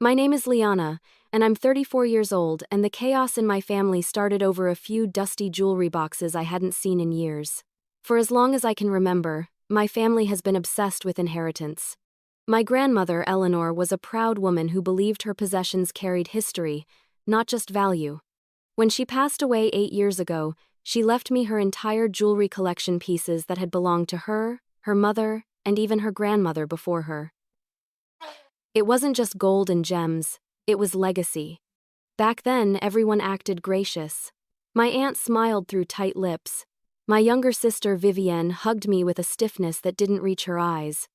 My name is Liana, and I'm 34 years old, and the chaos in my family started over a few dusty jewelry boxes I hadn't seen in years. For as long as I can remember, my family has been obsessed with inheritance. My grandmother, Eleanor, was a proud woman who believed her possessions carried history, not just value. When she passed away 8 years ago, she left me her entire jewelry collection, pieces that had belonged to her, her mother, and even her grandmother before her. It wasn't just gold and gems, it was legacy. Back then, everyone acted gracious. My aunt smiled through tight lips. My younger sister, Vivienne, hugged me with a stiffness that didn't reach her eyes.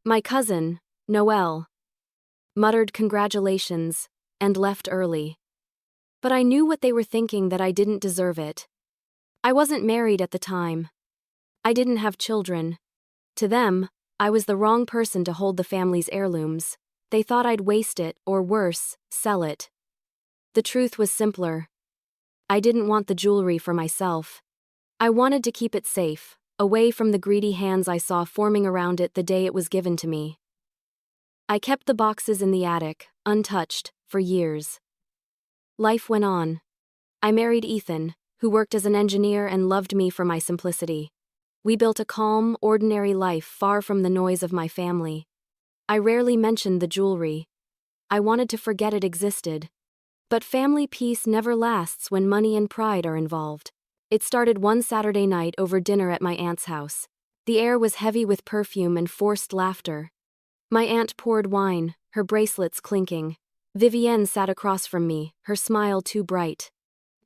My cousin, Noelle, muttered congratulations and left early. But I knew what they were thinking, that I didn't deserve it. I wasn't married at the time. I didn't have children. To them, I was the wrong person to hold the family's heirlooms. They thought I'd waste it, or worse, sell it. The truth was simpler. I didn't want the jewelry for myself. I wanted to keep it safe, away from the greedy hands I saw forming around it the day it was given to me. I kept the boxes in the attic, untouched, for years. Life went on. I married Ethan, who worked as an engineer and loved me for my simplicity. We built a calm, ordinary life far from the noise of my family. I rarely mentioned the jewelry. I wanted to forget it existed. But family peace never lasts when money and pride are involved. It started one Saturday night over dinner at my aunt's house. The air was heavy with perfume and forced laughter. My aunt poured wine, her bracelets clinking. Vivienne sat across from me, her smile too bright.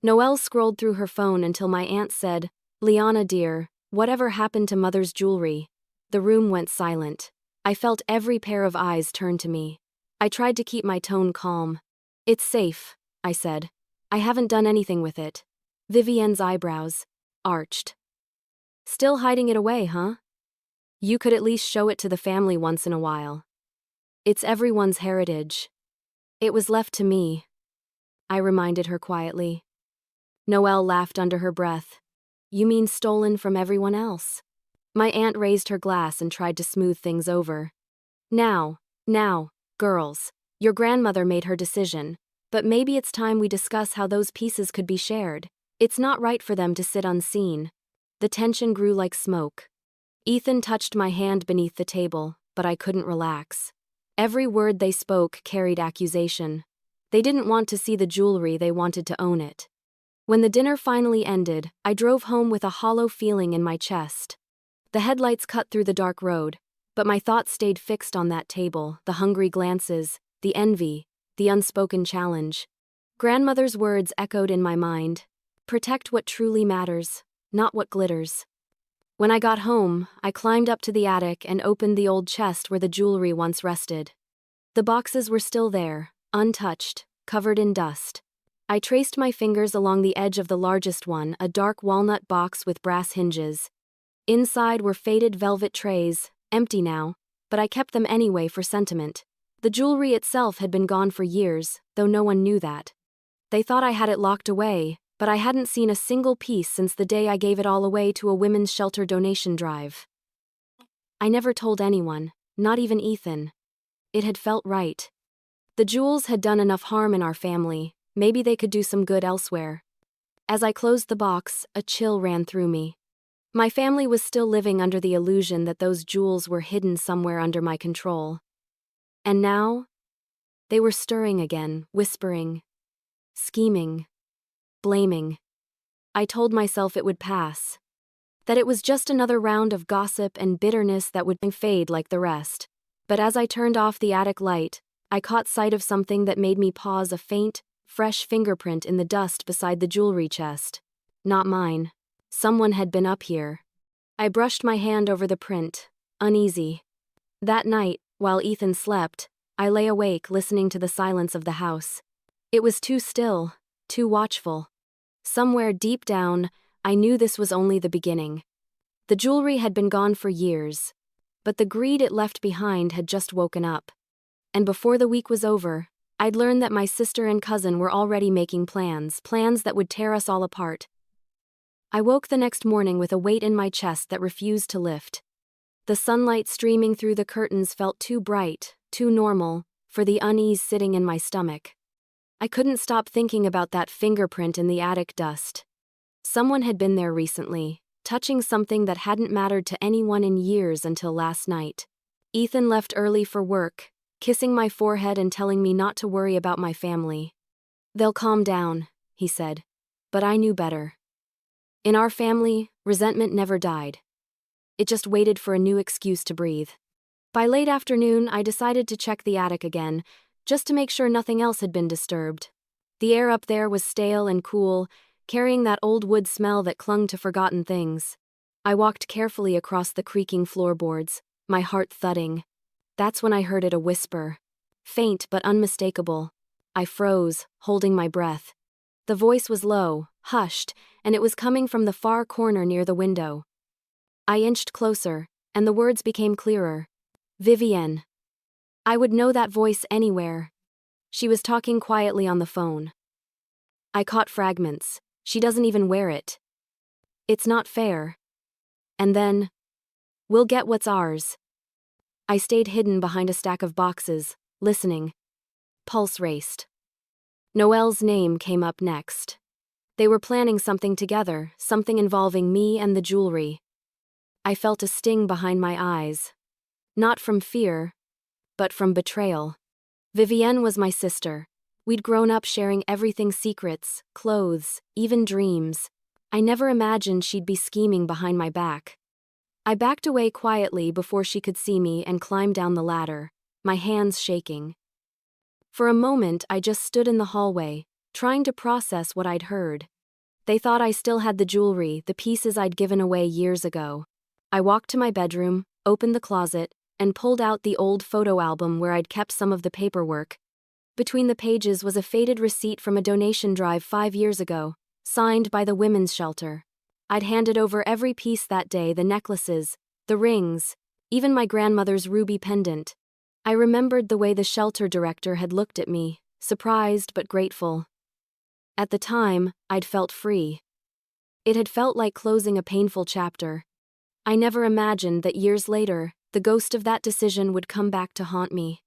Noelle scrolled through her phone until my aunt said, "Liana dear, whatever happened to Mother's jewelry?" The room went silent. I felt every pair of eyes turn to me. I tried to keep my tone calm. "It's safe," I said. "I haven't done anything with it." Vivienne's eyebrows arched. "Still hiding it away, huh? You could at least show it to the family once in a while. It's everyone's heritage." "It was left to me," I reminded her quietly. Noelle laughed under her breath. "You mean stolen from everyone else?" My aunt raised her glass and tried to smooth things over. Now, girls. Your grandmother made her decision, but maybe it's time we discuss how those pieces could be shared. It's not right for them to sit unseen." The tension grew like smoke. Ethan touched my hand beneath the table, but I couldn't relax. Every word they spoke carried accusation. They didn't want to see the jewelry, they wanted to own it. When the dinner finally ended, I drove home with a hollow feeling in my chest. The headlights cut through the dark road, but my thoughts stayed fixed on that table, the hungry glances, the envy, the unspoken challenge. Grandmother's words echoed in my mind. Protect what truly matters, not what glitters. When I got home, I climbed up to the attic and opened the old chest where the jewelry once rested. The boxes were still there, untouched, covered in dust. I traced my fingers along the edge of the largest one, a dark walnut box with brass hinges. Inside were faded velvet trays, empty now, but I kept them anyway for sentiment. The jewelry itself had been gone for years, though no one knew that. They thought I had it locked away, but I hadn't seen a single piece since the day I gave it all away to a women's shelter donation drive. I never told anyone, not even Ethan. It had felt right. The jewels had done enough harm in our family, maybe they could do some good elsewhere. As I closed the box, a chill ran through me. My family was still living under the illusion that those jewels were hidden somewhere under my control. And now, they were stirring again, whispering, scheming, blaming. I told myself it would pass. That it was just another round of gossip and bitterness that would fade like the rest. But as I turned off the attic light, I caught sight of something that made me pause, a faint, fresh fingerprint in the dust beside the jewelry chest. Not mine. Someone had been up here. I brushed my hand over the print, uneasy. That night, while Ethan slept, I lay awake listening to the silence of the house. It was too still, too watchful. Somewhere deep down, I knew this was only the beginning. The jewelry had been gone for years, but the greed it left behind had just woken up. And before the week was over, I'd learned that my sister and cousin were already making plans that would tear us all apart. I woke the next morning with a weight in my chest that refused to lift. The sunlight streaming through the curtains felt too bright, too normal, for the unease sitting in my stomach. I couldn't stop thinking about that fingerprint in the attic dust. Someone had been there recently, touching something that hadn't mattered to anyone in years until last night. Ethan left early for work, kissing my forehead and telling me not to worry about my family. "They'll calm down," he said. But I knew better. In our family, resentment never died. It just waited for a new excuse to breathe. By late afternoon, I decided to check the attic again, just to make sure nothing else had been disturbed. The air up there was stale and cool, carrying that old wood smell that clung to forgotten things. I walked carefully across the creaking floorboards, my heart thudding. That's when I heard it, a whisper. Faint but unmistakable. I froze, holding my breath. The voice was low, hushed, and it was coming from the far corner near the window. I inched closer, and the words became clearer. Vivienne. I would know that voice anywhere. She was talking quietly on the phone. I caught fragments. "She doesn't even wear it. It's not fair." And then, "We'll get what's ours." I stayed hidden behind a stack of boxes, listening. Pulse raced. Noelle's name came up next. They were planning something together, something involving me and the jewelry. I felt a sting behind my eyes. Not from fear, but from betrayal. Vivienne was my sister. We'd grown up sharing everything: secrets, clothes, even dreams. I never imagined she'd be scheming behind my back. I backed away quietly before she could see me and climbed down the ladder, my hands shaking. For a moment, I just stood in the hallway, trying to process what I'd heard. They thought I still had the jewelry, the pieces I'd given away years ago. I walked to my bedroom, opened the closet, and pulled out the old photo album where I'd kept some of the paperwork. Between the pages was a faded receipt from a donation drive 5 years ago, signed by the women's shelter. I'd handed over every piece that day: the necklaces, the rings, even my grandmother's ruby pendant. I remembered the way the shelter director had looked at me, surprised but grateful. At the time, I'd felt free. It had felt like closing a painful chapter. I never imagined that years later, the ghost of that decision would come back to haunt me.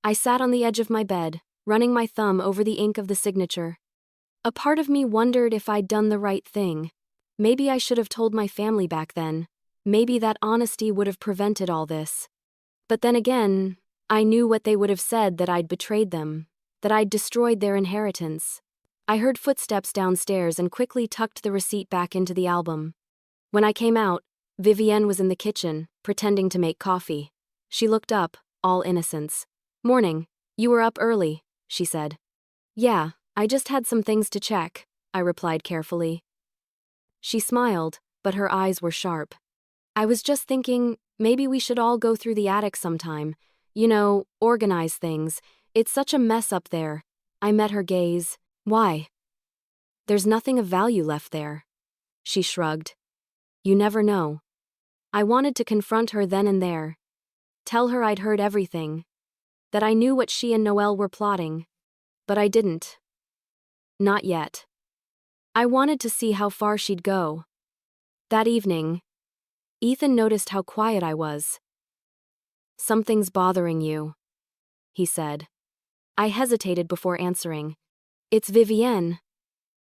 I sat on the edge of my bed, running my thumb over the ink of the signature. A part of me wondered if I'd done the right thing. Maybe I should have told my family back then. Maybe that honesty would have prevented all this. But then again, I knew what they would have said: that I'd betrayed them, that I'd destroyed their inheritance. I heard footsteps downstairs and quickly tucked the receipt back into the album. When I came out, Vivienne was in the kitchen, pretending to make coffee. She looked up, all innocence. "Morning. You were up early," she said. "Yeah, I just had some things to check," I replied carefully. She smiled, but her eyes were sharp. "I was just thinking, maybe we should all go through the attic sometime. You know, organize things. It's such a mess up there." I met her gaze. "Why?" "There's nothing of value left there." She shrugged. "You never know." I wanted to confront her then and there. Tell her I'd heard everything. That I knew what she and Noelle were plotting. But I didn't. Not yet. I wanted to see how far she'd go. That evening, Ethan noticed how quiet I was. "Something's bothering you," he said. I hesitated before answering. "It's Vivienne.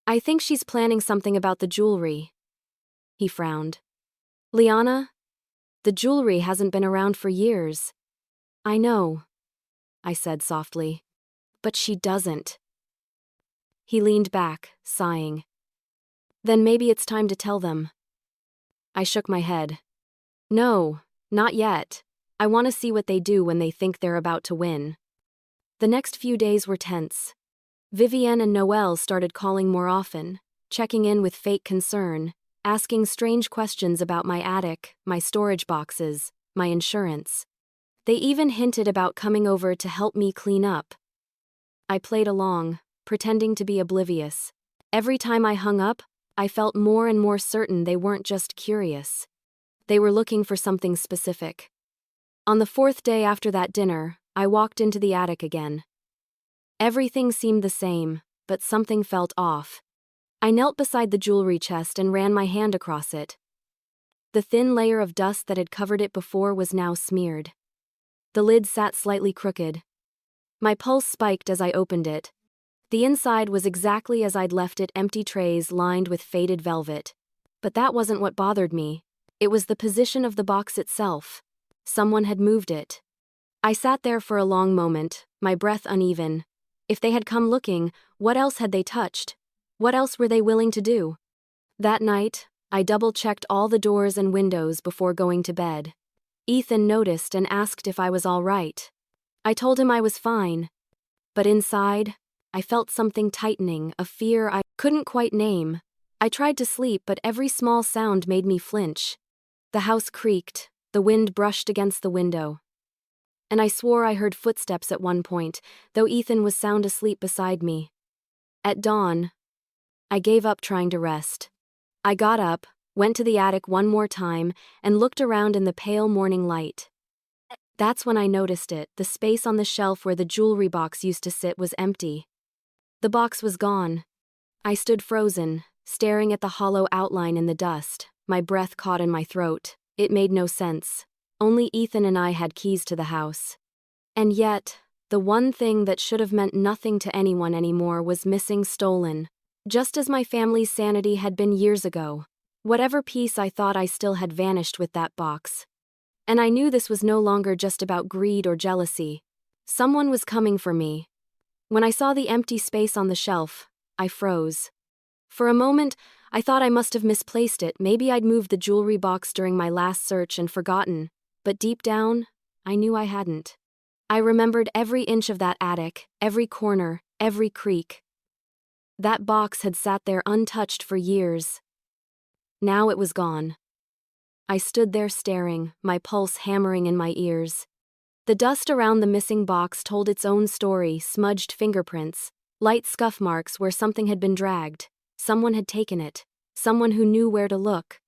I think she's planning something about the jewelry." He frowned. "Liana? The jewelry hasn't been around for years." "I know," I said softly. "But she doesn't." He leaned back, sighing. "Then maybe it's time to tell them." I shook my head. "No, not yet. I want to see what they do when they think they're about to win." The next few days were tense. Vivienne and Noelle started calling more often, checking in with fake concern, asking strange questions about my attic, my storage boxes, my insurance. They even hinted about coming over to help me clean up. I played along, pretending to be oblivious. Every time I hung up, I felt more and more certain they weren't just curious. They were looking for something specific. On the 4th day after that dinner, I walked into the attic again. Everything seemed the same, but something felt off. I knelt beside the jewelry chest and ran my hand across it. The thin layer of dust that had covered it before was now smeared. The lid sat slightly crooked. My pulse spiked as I opened it. The inside was exactly as I'd left it, empty trays lined with faded velvet. But that wasn't what bothered me. It was the position of the box itself. Someone had moved it. I sat there for a long moment, my breath uneven. If they had come looking, what else had they touched? What else were they willing to do? That night, I double-checked all the doors and windows before going to bed. Ethan noticed and asked if I was all right. I told him I was fine. But inside, I felt something tightening, a fear I couldn't quite name. I tried to sleep, but every small sound made me flinch. The house creaked, the wind brushed against the window. And I swore I heard footsteps at one point, though Ethan was sound asleep beside me. At dawn, I gave up trying to rest. I got up, went to the attic one more time, and looked around in the pale morning light. That's when I noticed it. The space on the shelf where the jewelry box used to sit was empty. The box was gone. I stood frozen, staring at the hollow outline in the dust, my breath caught in my throat. It made no sense. Only Ethan and I had keys to the house. And yet, the one thing that should have meant nothing to anyone anymore was missing, stolen. Just as my family's sanity had been years ago. Whatever peace I thought I still had vanished with that box. And I knew this was no longer just about greed or jealousy. Someone was coming for me. When I saw the empty space on the shelf, I froze. For a moment, I thought I must have misplaced it. Maybe I'd moved the jewelry box during my last search and forgotten. But deep down, I knew I hadn't. I remembered every inch of that attic, every corner, every creak. That box had sat there untouched for years. Now it was gone. I stood there staring, my pulse hammering in my ears. The dust around the missing box told its own story, smudged fingerprints, light scuff marks where something had been dragged. Someone had taken it. Someone who knew where to look.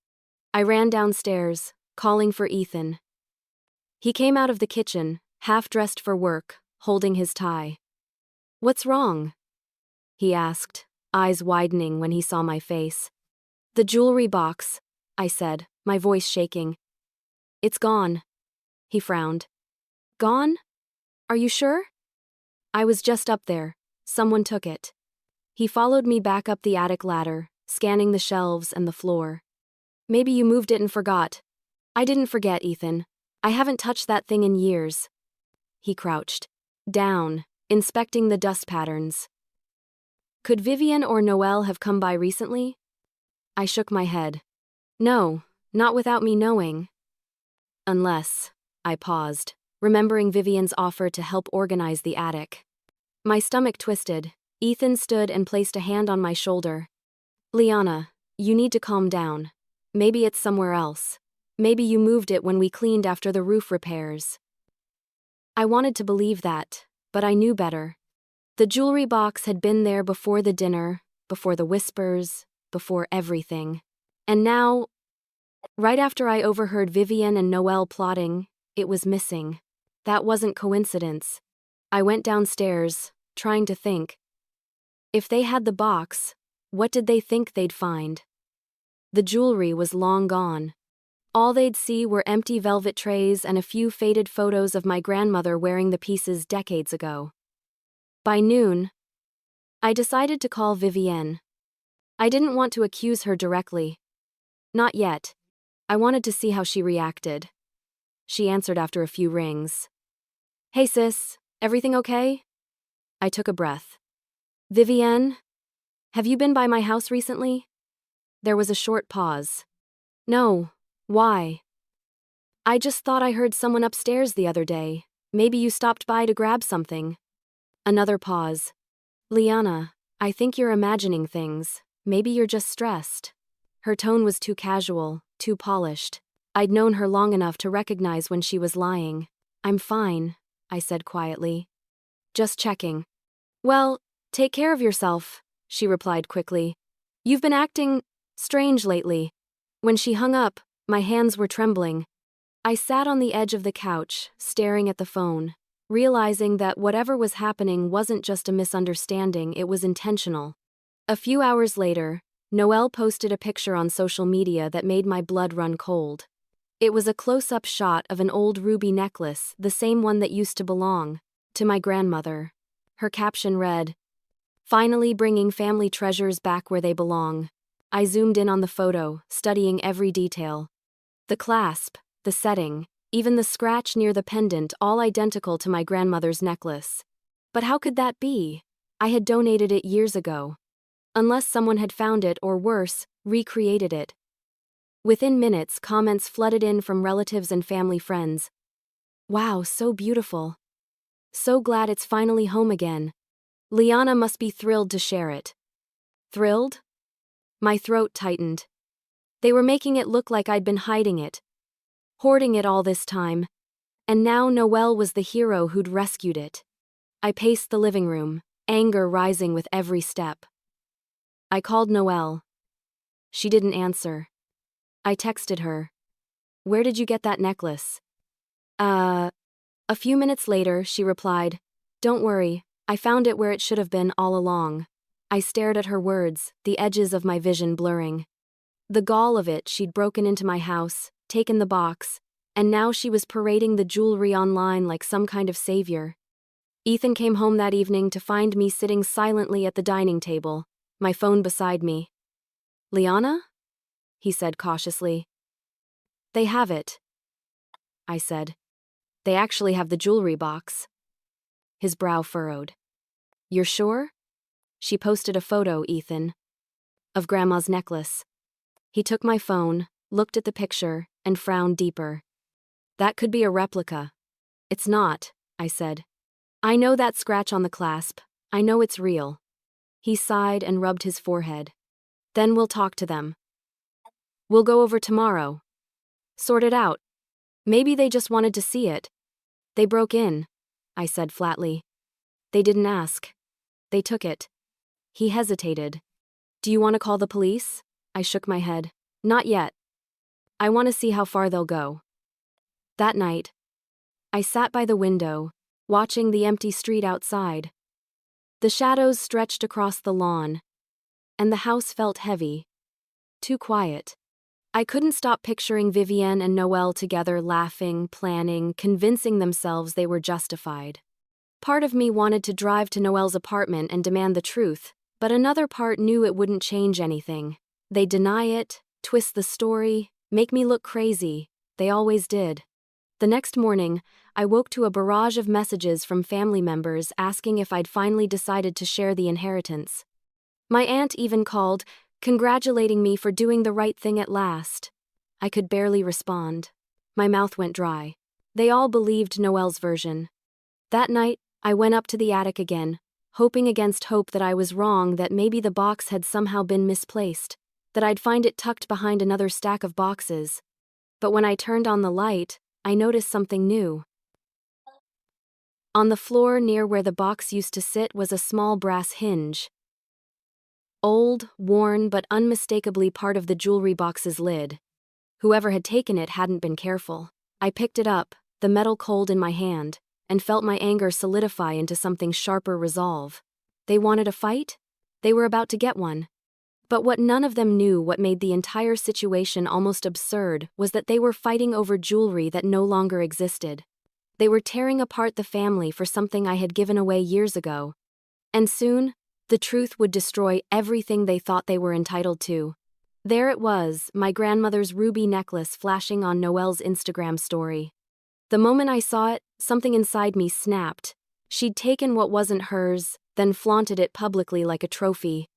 I ran downstairs, calling for Ethan. He came out of the kitchen, half-dressed for work, holding his tie. "What's wrong?" he asked, eyes widening when he saw my face. "The jewelry box," I said, my voice shaking. "It's gone." He frowned. "Gone? Are you sure?" "I was just up there. Someone took it." He followed me back up the attic ladder, scanning the shelves and the floor. "Maybe you moved it and forgot." "I didn't forget, Ethan. I haven't touched that thing in years." He crouched down, inspecting the dust patterns. "Could Vivian or Noelle have come by recently?" I shook my head. "No, not without me knowing." "Unless," I paused, remembering Vivian's offer to help organize the attic. My stomach twisted. Ethan stood and placed a hand on my shoulder. "Liana, you need to calm down. Maybe it's somewhere else. Maybe you moved it when we cleaned after the roof repairs." I wanted to believe that, but I knew better. The jewelry box had been there before the dinner, before the whispers, before everything. And now, right after I overheard Vivian and Noelle plotting, it was missing. That wasn't coincidence. I went downstairs, trying to think. If they had the box, what did they think they'd find? The jewelry was long gone. All they'd see were empty velvet trays and a few faded photos of my grandmother wearing the pieces decades ago. By noon, I decided to call Vivienne. I didn't want to accuse her directly. Not yet. I wanted to see how she reacted. She answered after a few rings. "Hey sis, everything okay?" I took a breath. "Vivienne, have you been by my house recently?" There was a short pause. "No, why?" "I just thought I heard someone upstairs the other day. Maybe you stopped by to grab something." Another pause. "Liana, I think you're imagining things. Maybe you're just stressed." Her tone was too casual, too polished. I'd known her long enough to recognize when she was lying. "I'm fine," I said quietly. "Just checking." "Well, take care of yourself," she replied quickly. "You've been acting strange lately." When she hung up, my hands were trembling. I sat on the edge of the couch, staring at the phone, realizing that whatever was happening wasn't just a misunderstanding, it was intentional. A few hours later, Noelle posted a picture on social media that made my blood run cold. It was a close-up shot of an old ruby necklace, the same one that used to belong. To my grandmother. Her caption read, "Finally bringing family treasures back where they belong." I zoomed in on the photo, studying every detail. The clasp, the setting, even the scratch near the pendant, all identical to my grandmother's necklace. But how could that be? I had donated it years ago. Unless someone had found it or worse, recreated it. Within minutes, comments flooded in from relatives and family friends. "Wow, so beautiful. So glad it's finally home again. Liana must be thrilled to share it." Thrilled? My throat tightened. They were making it look like I'd been hiding it, hoarding it all this time. And now Noelle was the hero who'd rescued it. I paced the living room, anger rising with every step. I called Noelle. She didn't answer. I texted her. "Where did you get that necklace?" A few minutes later, she replied, "Don't worry, I found it where it should have been all along." I stared at her words, the edges of my vision blurring. The gall of it, she'd broken into my house, taken the box, and now she was parading the jewelry online like some kind of savior. Ethan came home that evening to find me sitting silently at the dining table, my phone beside me. "Liana?" he said cautiously. "They have it," I said. "They actually have the jewelry box." His brow furrowed. "You're sure?" "She posted a photo, Ethan, of Grandma's necklace." He took my phone, looked at the picture, and frowned deeper. "That could be a replica." "It's not," I said. "I know that scratch on the clasp. I know it's real." He sighed and rubbed his forehead. "Then we'll talk to them. We'll go over tomorrow. Sort it out. Maybe they just wanted to see it. They broke in," I said flatly. "They didn't ask. They took it." He hesitated. "Do you want to call the police?" I shook my head. "Not yet. I want to see how far they'll go." That night, I sat by the window, watching the empty street outside. The shadows stretched across the lawn, and the house felt heavy. Too quiet. I couldn't stop picturing Vivienne and Noelle together, laughing, planning, convincing themselves they were justified. Part of me wanted to drive to Noelle's apartment and demand the truth, but another part knew it wouldn't change anything. They'd deny it, twist the story, make me look crazy. They always did. The next morning, I woke to a barrage of messages from family members asking if I'd finally decided to share the inheritance. My aunt even called, congratulating me for doing the right thing at last. I could barely respond. My mouth went dry. They all believed Noelle's version. That night, I went up to the attic again, hoping against hope that I was wrong, that maybe the box had somehow been misplaced, that I'd find it tucked behind another stack of boxes. But when I turned on the light, I noticed something new. On the floor near where the box used to sit was a small brass hinge. Old, worn, but unmistakably part of the jewelry box's lid. Whoever had taken it hadn't been careful. I picked it up, the metal cold in my hand, and felt my anger solidify into something sharper resolve. They wanted a fight? They were about to get one. But what none of them knew, what made the entire situation almost absurd, was that they were fighting over jewelry that no longer existed. They were tearing apart the family for something I had given away years ago. And soon, the truth would destroy everything they thought they were entitled to. There it was, my grandmother's ruby necklace flashing on Noelle's Instagram story. The moment I saw it, something inside me snapped. She'd taken what wasn't hers, then flaunted it publicly like a trophy.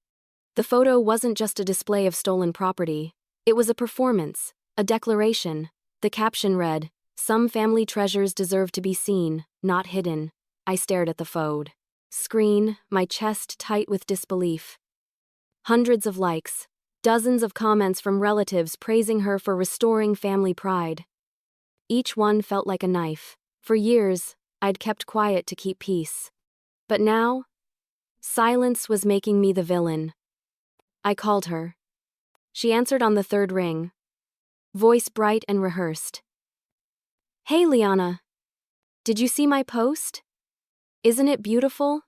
The photo wasn't just a display of stolen property. It was a performance, a declaration. The caption read, "Some family treasures deserve to be seen, not hidden." I stared at the photo screen, my chest tight with disbelief. Hundreds of likes, dozens of comments from relatives praising her for restoring family pride. Each one felt like a knife. For years, I'd kept quiet to keep peace. But now, silence was making me the villain. I called her. She answered on the third ring, voice bright and rehearsed. "Hey, Liana. Did you see my post? Isn't it beautiful?"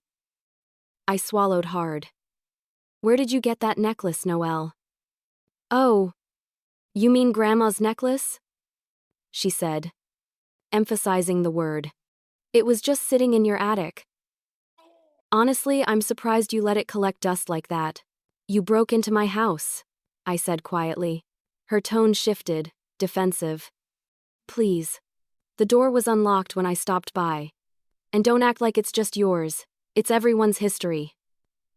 I swallowed hard. "Where did you get that necklace, Noelle?" "Oh, you mean Grandma's necklace?" she said, emphasizing the word. It was just sitting in your attic. Honestly, I'm surprised you let it collect dust like that. You broke into my house, I said quietly. Her tone shifted, defensive. Please. The door was unlocked when I stopped by. And don't act like it's just yours. It's everyone's history.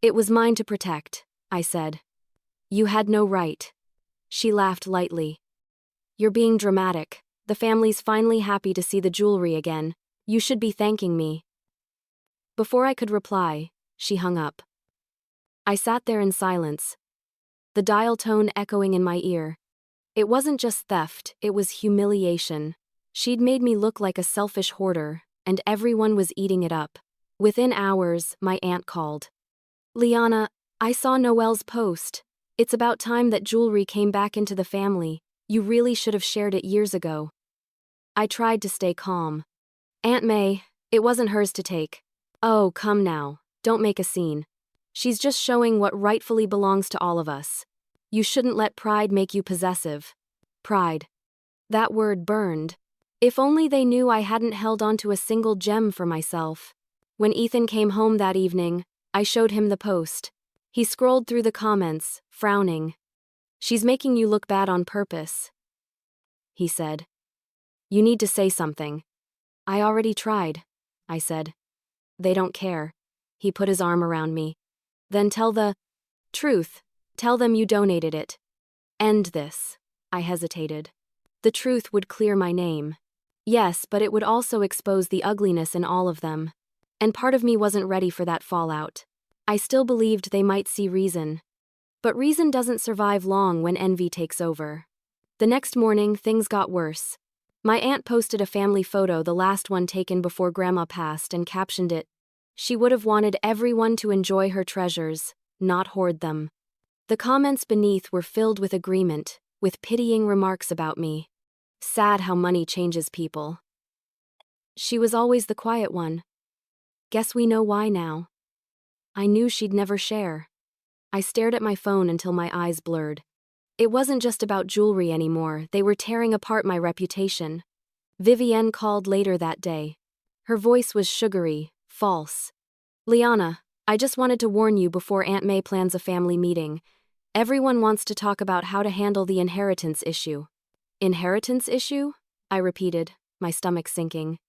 It was mine to protect, I said. You had no right. She laughed lightly. You're being dramatic. The family's finally happy to see the jewelry again. You should be thanking me. Before I could reply, she hung up. I sat there in silence, the dial tone echoing in my ear. It wasn't just theft, it was humiliation. She'd made me look like a selfish hoarder, and everyone was eating it up. Within hours, my aunt called. Liana, I saw Noelle's post. It's about time that jewelry came back into the family. You really should have shared it years ago. I tried to stay calm. Aunt May, it wasn't hers to take. Oh, come now, don't make a scene. She's just showing what rightfully belongs to all of us. You shouldn't let pride make you possessive. Pride. That word burned. If only they knew I hadn't held onto a single gem for myself. When Ethan came home that evening, I showed him the post. He scrolled through the comments, frowning. She's making you look bad on purpose, he said. You need to say something. I already tried, I said. They don't care. He put his arm around me. Then tell the truth. Tell them you donated it. End this. I hesitated. The truth would clear my name. Yes, but it would also expose the ugliness in all of them. And part of me wasn't ready for that fallout. I still believed they might see reason. But reason doesn't survive long when envy takes over. The next morning, things got worse. My aunt posted a family photo, the last one taken before Grandma passed, and captioned it, "She would have wanted everyone to enjoy her treasures, not hoard them." The comments beneath were filled with agreement, with pitying remarks about me. Sad how money changes people. She was always the quiet one. Guess we know why now. I knew she'd never share. I stared at my phone until my eyes blurred. It wasn't just about jewelry anymore, they were tearing apart my reputation. Vivienne called later that day. Her voice was sugary, false. Liana, I just wanted to warn you before Aunt May plans a family meeting. Everyone wants to talk about how to handle the inheritance issue. Inheritance issue? I repeated, my stomach sinking.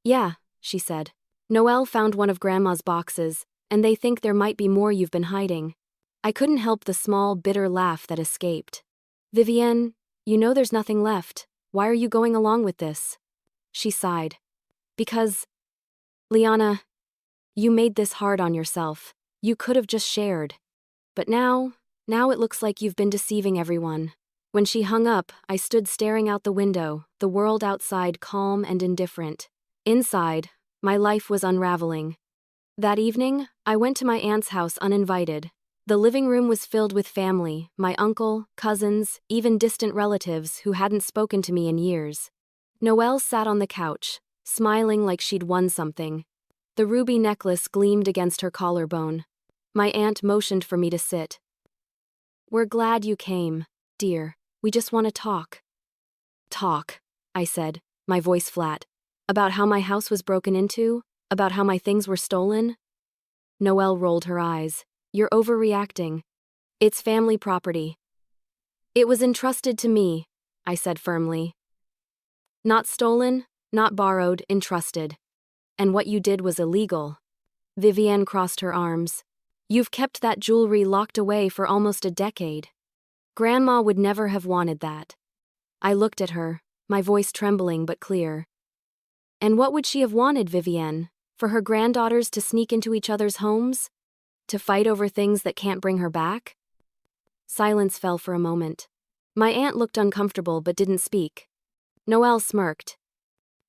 Yeah, she said. Noelle found one of Grandma's boxes, and they think there might be more you've been hiding. I couldn't help the small, bitter laugh that escaped. Vivienne, you know there's nothing left. Why are you going along with this? She sighed. Because, Liana, you made this hard on yourself. You could have just shared. But now it looks like you've been deceiving everyone. When she hung up, I stood staring out the window, the world outside calm and indifferent. Inside, my life was unraveling. That evening, I went to my aunt's house uninvited. The living room was filled with family, my uncle, cousins, even distant relatives who hadn't spoken to me in years. Noelle sat on the couch, smiling like she'd won something. The ruby necklace gleamed against her collarbone. My aunt motioned for me to sit. We're glad you came, dear. We just want to talk. Talk, I said, my voice flat. About how my house was broken into? About how my things were stolen? Noelle rolled her eyes. You're overreacting. It's family property. It was entrusted to me, I said firmly. Not stolen, not borrowed, entrusted. And what you did was illegal. Vivienne crossed her arms. You've kept that jewelry locked away for almost a decade. Grandma would never have wanted that. I looked at her, my voice trembling but clear. And what would she have wanted, Vivienne? For her granddaughters to sneak into each other's homes? To fight over things that can't bring her back? Silence fell for a moment. My aunt looked uncomfortable but didn't speak. Noelle smirked.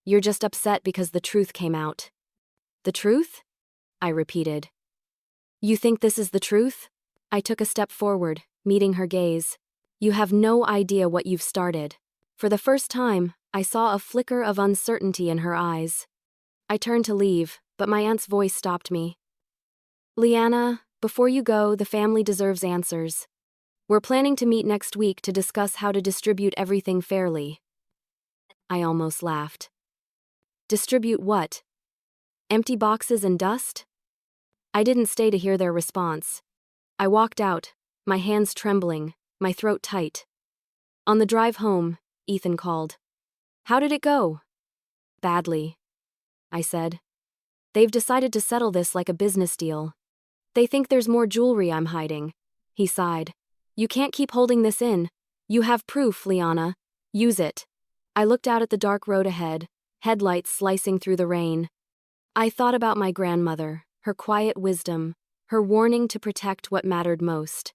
You're just upset because the truth came out. The truth? I repeated. You think this is the truth? I took a step forward, meeting her gaze. You have no idea what you've started. For the first time, I saw a flicker of uncertainty in her eyes. I turned to leave, but my aunt's voice stopped me. Liana, before you go, the family deserves answers. We're planning to meet next week to discuss how to distribute everything fairly. I almost laughed. Distribute what? Empty boxes and dust? I didn't stay to hear their response. I walked out, my hands trembling, my throat tight. On the drive home, Ethan called. "How did it go?" "Badly," I said. "They've decided to settle this like a business deal. They think there's more jewelry I'm hiding." He sighed. "You can't keep holding this in. You have proof, Liana. Use it." I looked out at the dark road ahead, headlights slicing through the rain. I thought about my grandmother, her quiet wisdom, her warning to protect what mattered most.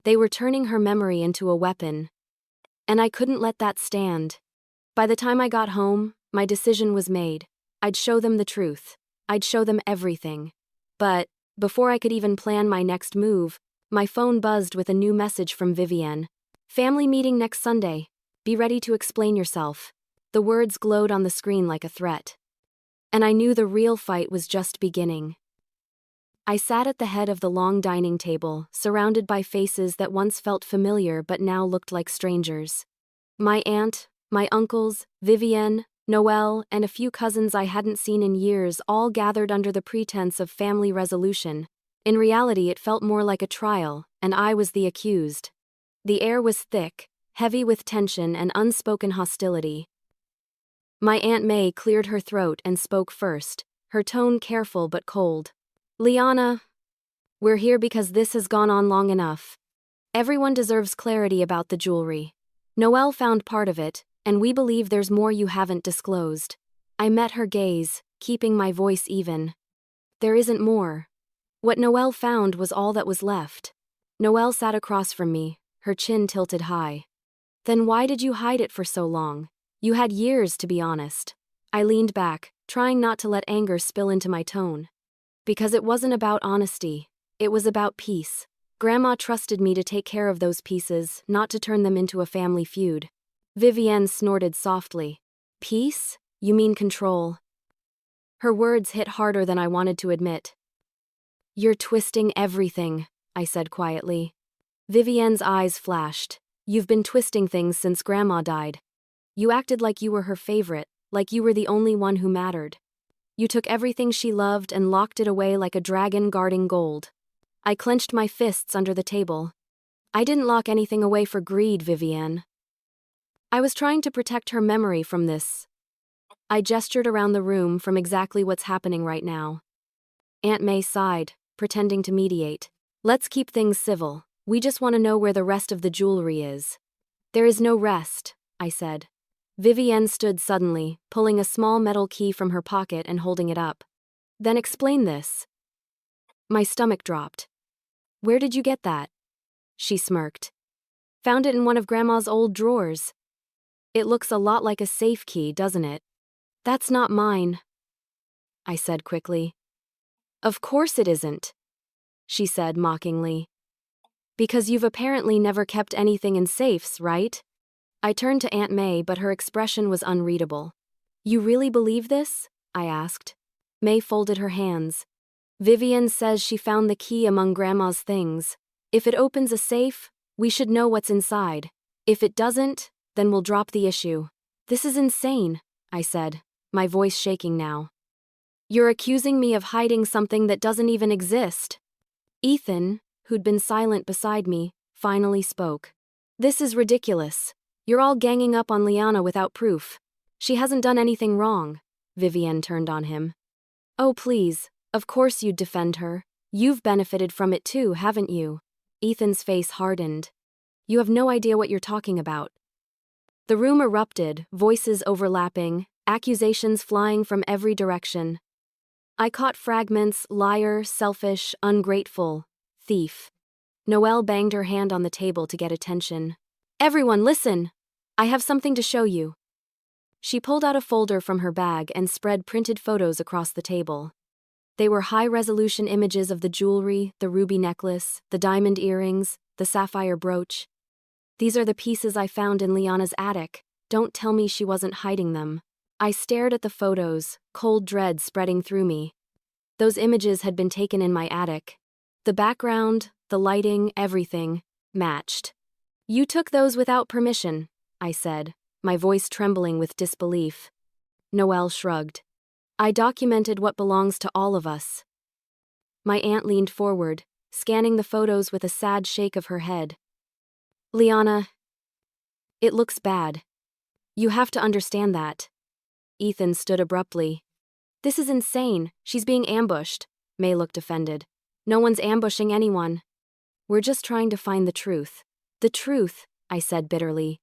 They were turning her memory into a weapon. And I couldn't let that stand. By the time I got home, my decision was made. I'd show them the truth. I'd show them everything. But, before I could even plan my next move, my phone buzzed with a new message from Vivienne. "Family meeting next Sunday. Be ready to explain yourself." The words glowed on the screen like a threat. And I knew the real fight was just beginning. I sat at the head of the long dining table, surrounded by faces that once felt familiar but now looked like strangers. My aunt, my uncles, Vivienne, Noelle, and a few cousins I hadn't seen in years all gathered under the pretense of family resolution. In reality, it felt more like a trial, and I was the accused. The air was thick, heavy with tension and unspoken hostility. My Aunt May cleared her throat and spoke first, her tone careful but cold. "Liana, we're here because this has gone on long enough. Everyone deserves clarity about the jewelry. Noelle found part of it, and we believe there's more you haven't disclosed." I met her gaze, keeping my voice even. "There isn't more. What Noelle found was all that was left." Noelle sat across from me, her chin tilted high. "Then why did you hide it for so long? You had years, to be honest." I leaned back, trying not to let anger spill into my tone. "Because it wasn't about honesty. It was about peace. Grandma trusted me to take care of those pieces, not to turn them into a family feud." Vivienne snorted softly. "Peace? You mean control?" Her words hit harder than I wanted to admit. "You're twisting everything," I said quietly. Vivienne's eyes flashed. "You've been twisting things since Grandma died. You acted like you were her favorite, like you were the only one who mattered. You took everything she loved and locked it away like a dragon guarding gold." I clenched my fists under the table. "I didn't lock anything away for greed, Vivienne. I was trying to protect her memory from this." I gestured around the room from exactly what's happening right now. Aunt May sighed, pretending to mediate. "Let's keep things civil. We just want to know where the rest of the jewelry is." "There is no rest," I said. Vivienne stood suddenly, pulling a small metal key from her pocket and holding it up. "Then explain this." My stomach dropped. "Where did you get that?" She smirked. "Found it in one of Grandma's old drawers." "It looks a lot like a safe key, doesn't it?" "That's not mine," I said quickly. "Of course it isn't," she said mockingly. "Because you've apparently never kept anything in safes, right?" I turned to Aunt May, but her expression was unreadable. "You really believe this?" I asked. May folded her hands. "Vivienne says she found the key among Grandma's things. If it opens a safe, we should know what's inside. If it doesn't, then we'll drop the issue." "This is insane," I said, my voice shaking now. "You're accusing me of hiding something that doesn't even exist." Ethan, who'd been silent beside me, finally spoke. "This is ridiculous. You're all ganging up on Liana without proof. She hasn't done anything wrong." Vivienne turned on him. "Oh please, of course you'd defend her. You've benefited from it too, haven't you?" Ethan's face hardened. "You have no idea what you're talking about." The room erupted, voices overlapping, accusations flying from every direction. I caught fragments: liar, selfish, ungrateful, thief. Noelle banged her hand on the table to get attention. "Everyone, listen! I have something to show you." She pulled out a folder from her bag and spread printed photos across the table. They were high-resolution images of the jewelry, the ruby necklace, the diamond earrings, the sapphire brooch. "These are the pieces I found in Liana's attic. Don't tell me she wasn't hiding them." I stared at the photos, cold dread spreading through me. Those images had been taken in my attic. The background, the lighting, everything matched. "You took those without permission," I said, my voice trembling with disbelief. Noelle shrugged. I documented what belongs to all of us. My aunt leaned forward, scanning the photos with a sad shake of her head. Liana, it looks bad. You have to understand that. Ethan stood abruptly. This is insane. She's being ambushed. May looked offended. No one's ambushing anyone. We're just trying to find the truth. The truth, I said bitterly,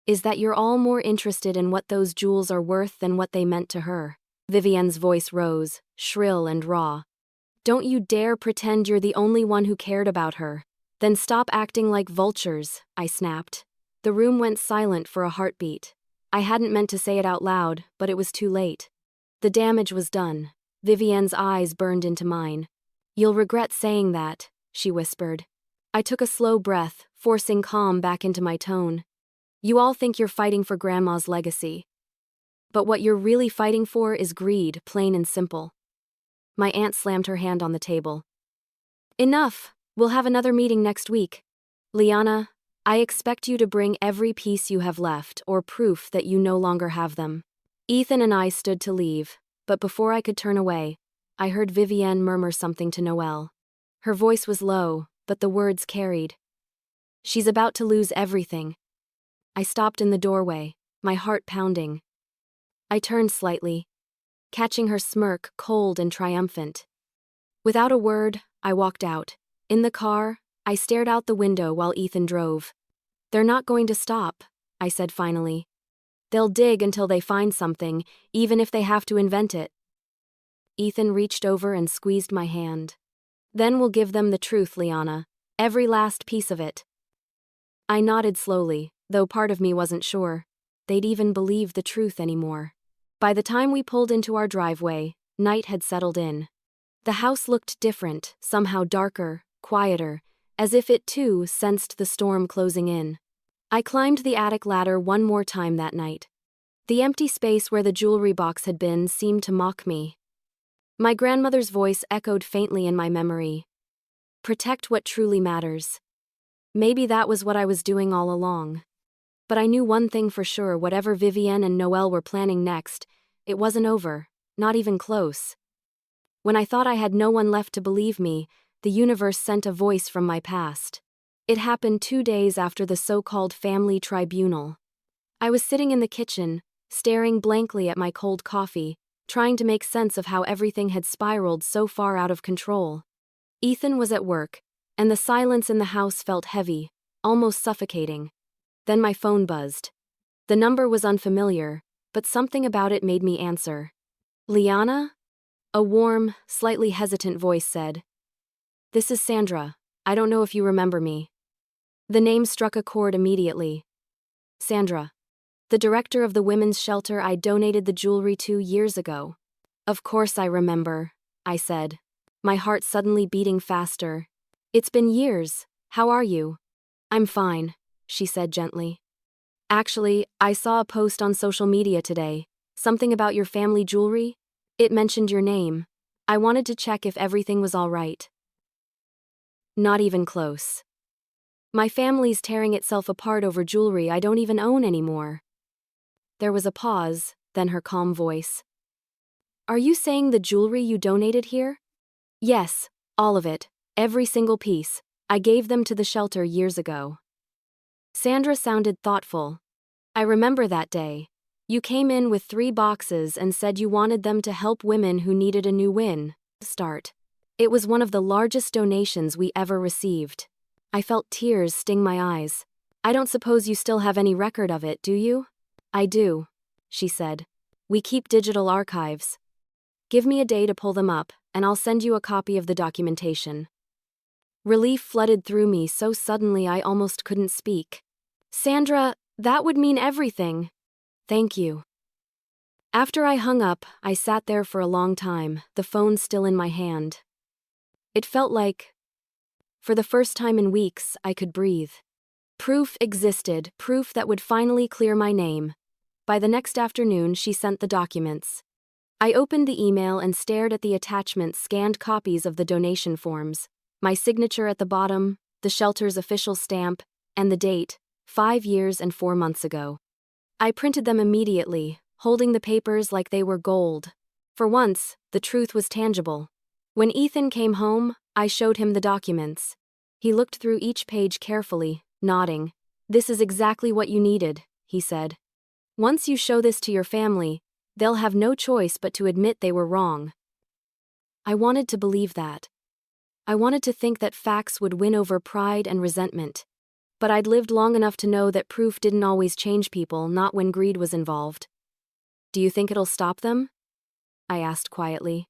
is that you're all more interested in what those jewels are worth than what they meant to her. Vivienne's voice rose, shrill and raw. Don't you dare pretend you're the only one who cared about her. Then stop acting like vultures, I snapped. The room went silent for a heartbeat. I hadn't meant to say it out loud, but it was too late. The damage was done. Vivienne's eyes burned into mine. You'll regret saying that, she whispered. I took a slow breath, forcing calm back into my tone. You all think you're fighting for Grandma's legacy. But what you're really fighting for is greed, plain and simple. My aunt slammed her hand on the table. Enough! We'll have another meeting next week. Liana, I expect you to bring every piece you have left or proof that you no longer have them. Ethan and I stood to leave, but before I could turn away, I heard Vivienne murmur something to Noelle. Her voice was low, but the words carried. She's about to lose everything. I stopped in the doorway, my heart pounding. I turned slightly, catching her smirk, cold and triumphant. Without a word, I walked out. In the car, I stared out the window while Ethan drove. They're not going to stop, I said finally. They'll dig until they find something, even if they have to invent it. Ethan reached over and squeezed my hand. Then we'll give them the truth, Liana. Every last piece of it. I nodded slowly, though part of me wasn't sure they'd even believe the truth anymore. By the time we pulled into our driveway, night had settled in. The house looked different, somehow darker, quieter, as if it too sensed the storm closing in. I climbed the attic ladder one more time that night. The empty space where the jewelry box had been seemed to mock me. My grandmother's voice echoed faintly in my memory. Protect what truly matters. Maybe that was what I was doing all along. But I knew one thing for sure: whatever Vivienne and Noelle were planning next, it wasn't over, not even close. When I thought I had no one left to believe me, the universe sent a voice from my past. It happened 2 days after the so-called family tribunal. I was sitting in the kitchen, staring blankly at my cold coffee, trying to make sense of how everything had spiraled so far out of control. Ethan was at work, and the silence in the house felt heavy, almost suffocating. Then my phone buzzed. The number was unfamiliar, but something about it made me answer. Liana? A warm, slightly hesitant voice said. This is Sandra. I don't know if you remember me. The name struck a chord immediately. Sandra. The director of the women's shelter I donated the jewelry to years ago. Of course I remember, I said, my heart suddenly beating faster. It's been years. How are you? I'm fine, she said gently. Actually, I saw a post on social media today. Something about your family jewelry? It mentioned your name. I wanted to check if everything was all right. Not even close. My family's tearing itself apart over jewelry I don't even own anymore. There was a pause, then her calm voice. Are you saying the jewelry you donated here? Yes, all of it, every single piece. I gave them to the shelter years ago. Sandra sounded thoughtful. I remember that day. You came in with 3 boxes and said you wanted them to help women who needed a new start. It was one of the largest donations we ever received. I felt tears sting my eyes. I don't suppose you still have any record of it, do you? I do, she said. We keep digital archives. Give me a day to pull them up, and I'll send you a copy of the documentation. Relief flooded through me so suddenly I almost couldn't speak. Sandra, that would mean everything. Thank you. After I hung up, I sat there for a long time, the phone still in my hand. It felt like, for the first time in weeks, I could breathe. Proof existed, proof that would finally clear my name. By the next afternoon, she sent the documents. I opened the email and stared at the attachments, scanned copies of the donation forms, my signature at the bottom, the shelter's official stamp, and the date, 5 years and 4 months ago. I printed them immediately, holding the papers like they were gold. For once, the truth was tangible. When Ethan came home, I showed him the documents. He looked through each page carefully, nodding. "This is exactly what you needed," he said. "Once you show this to your family, they'll have no choice but to admit they were wrong." I wanted to believe that. I wanted to think that facts would win over pride and resentment. But I'd lived long enough to know that proof didn't always change people, not when greed was involved. "Do you think it'll stop them?" I asked quietly.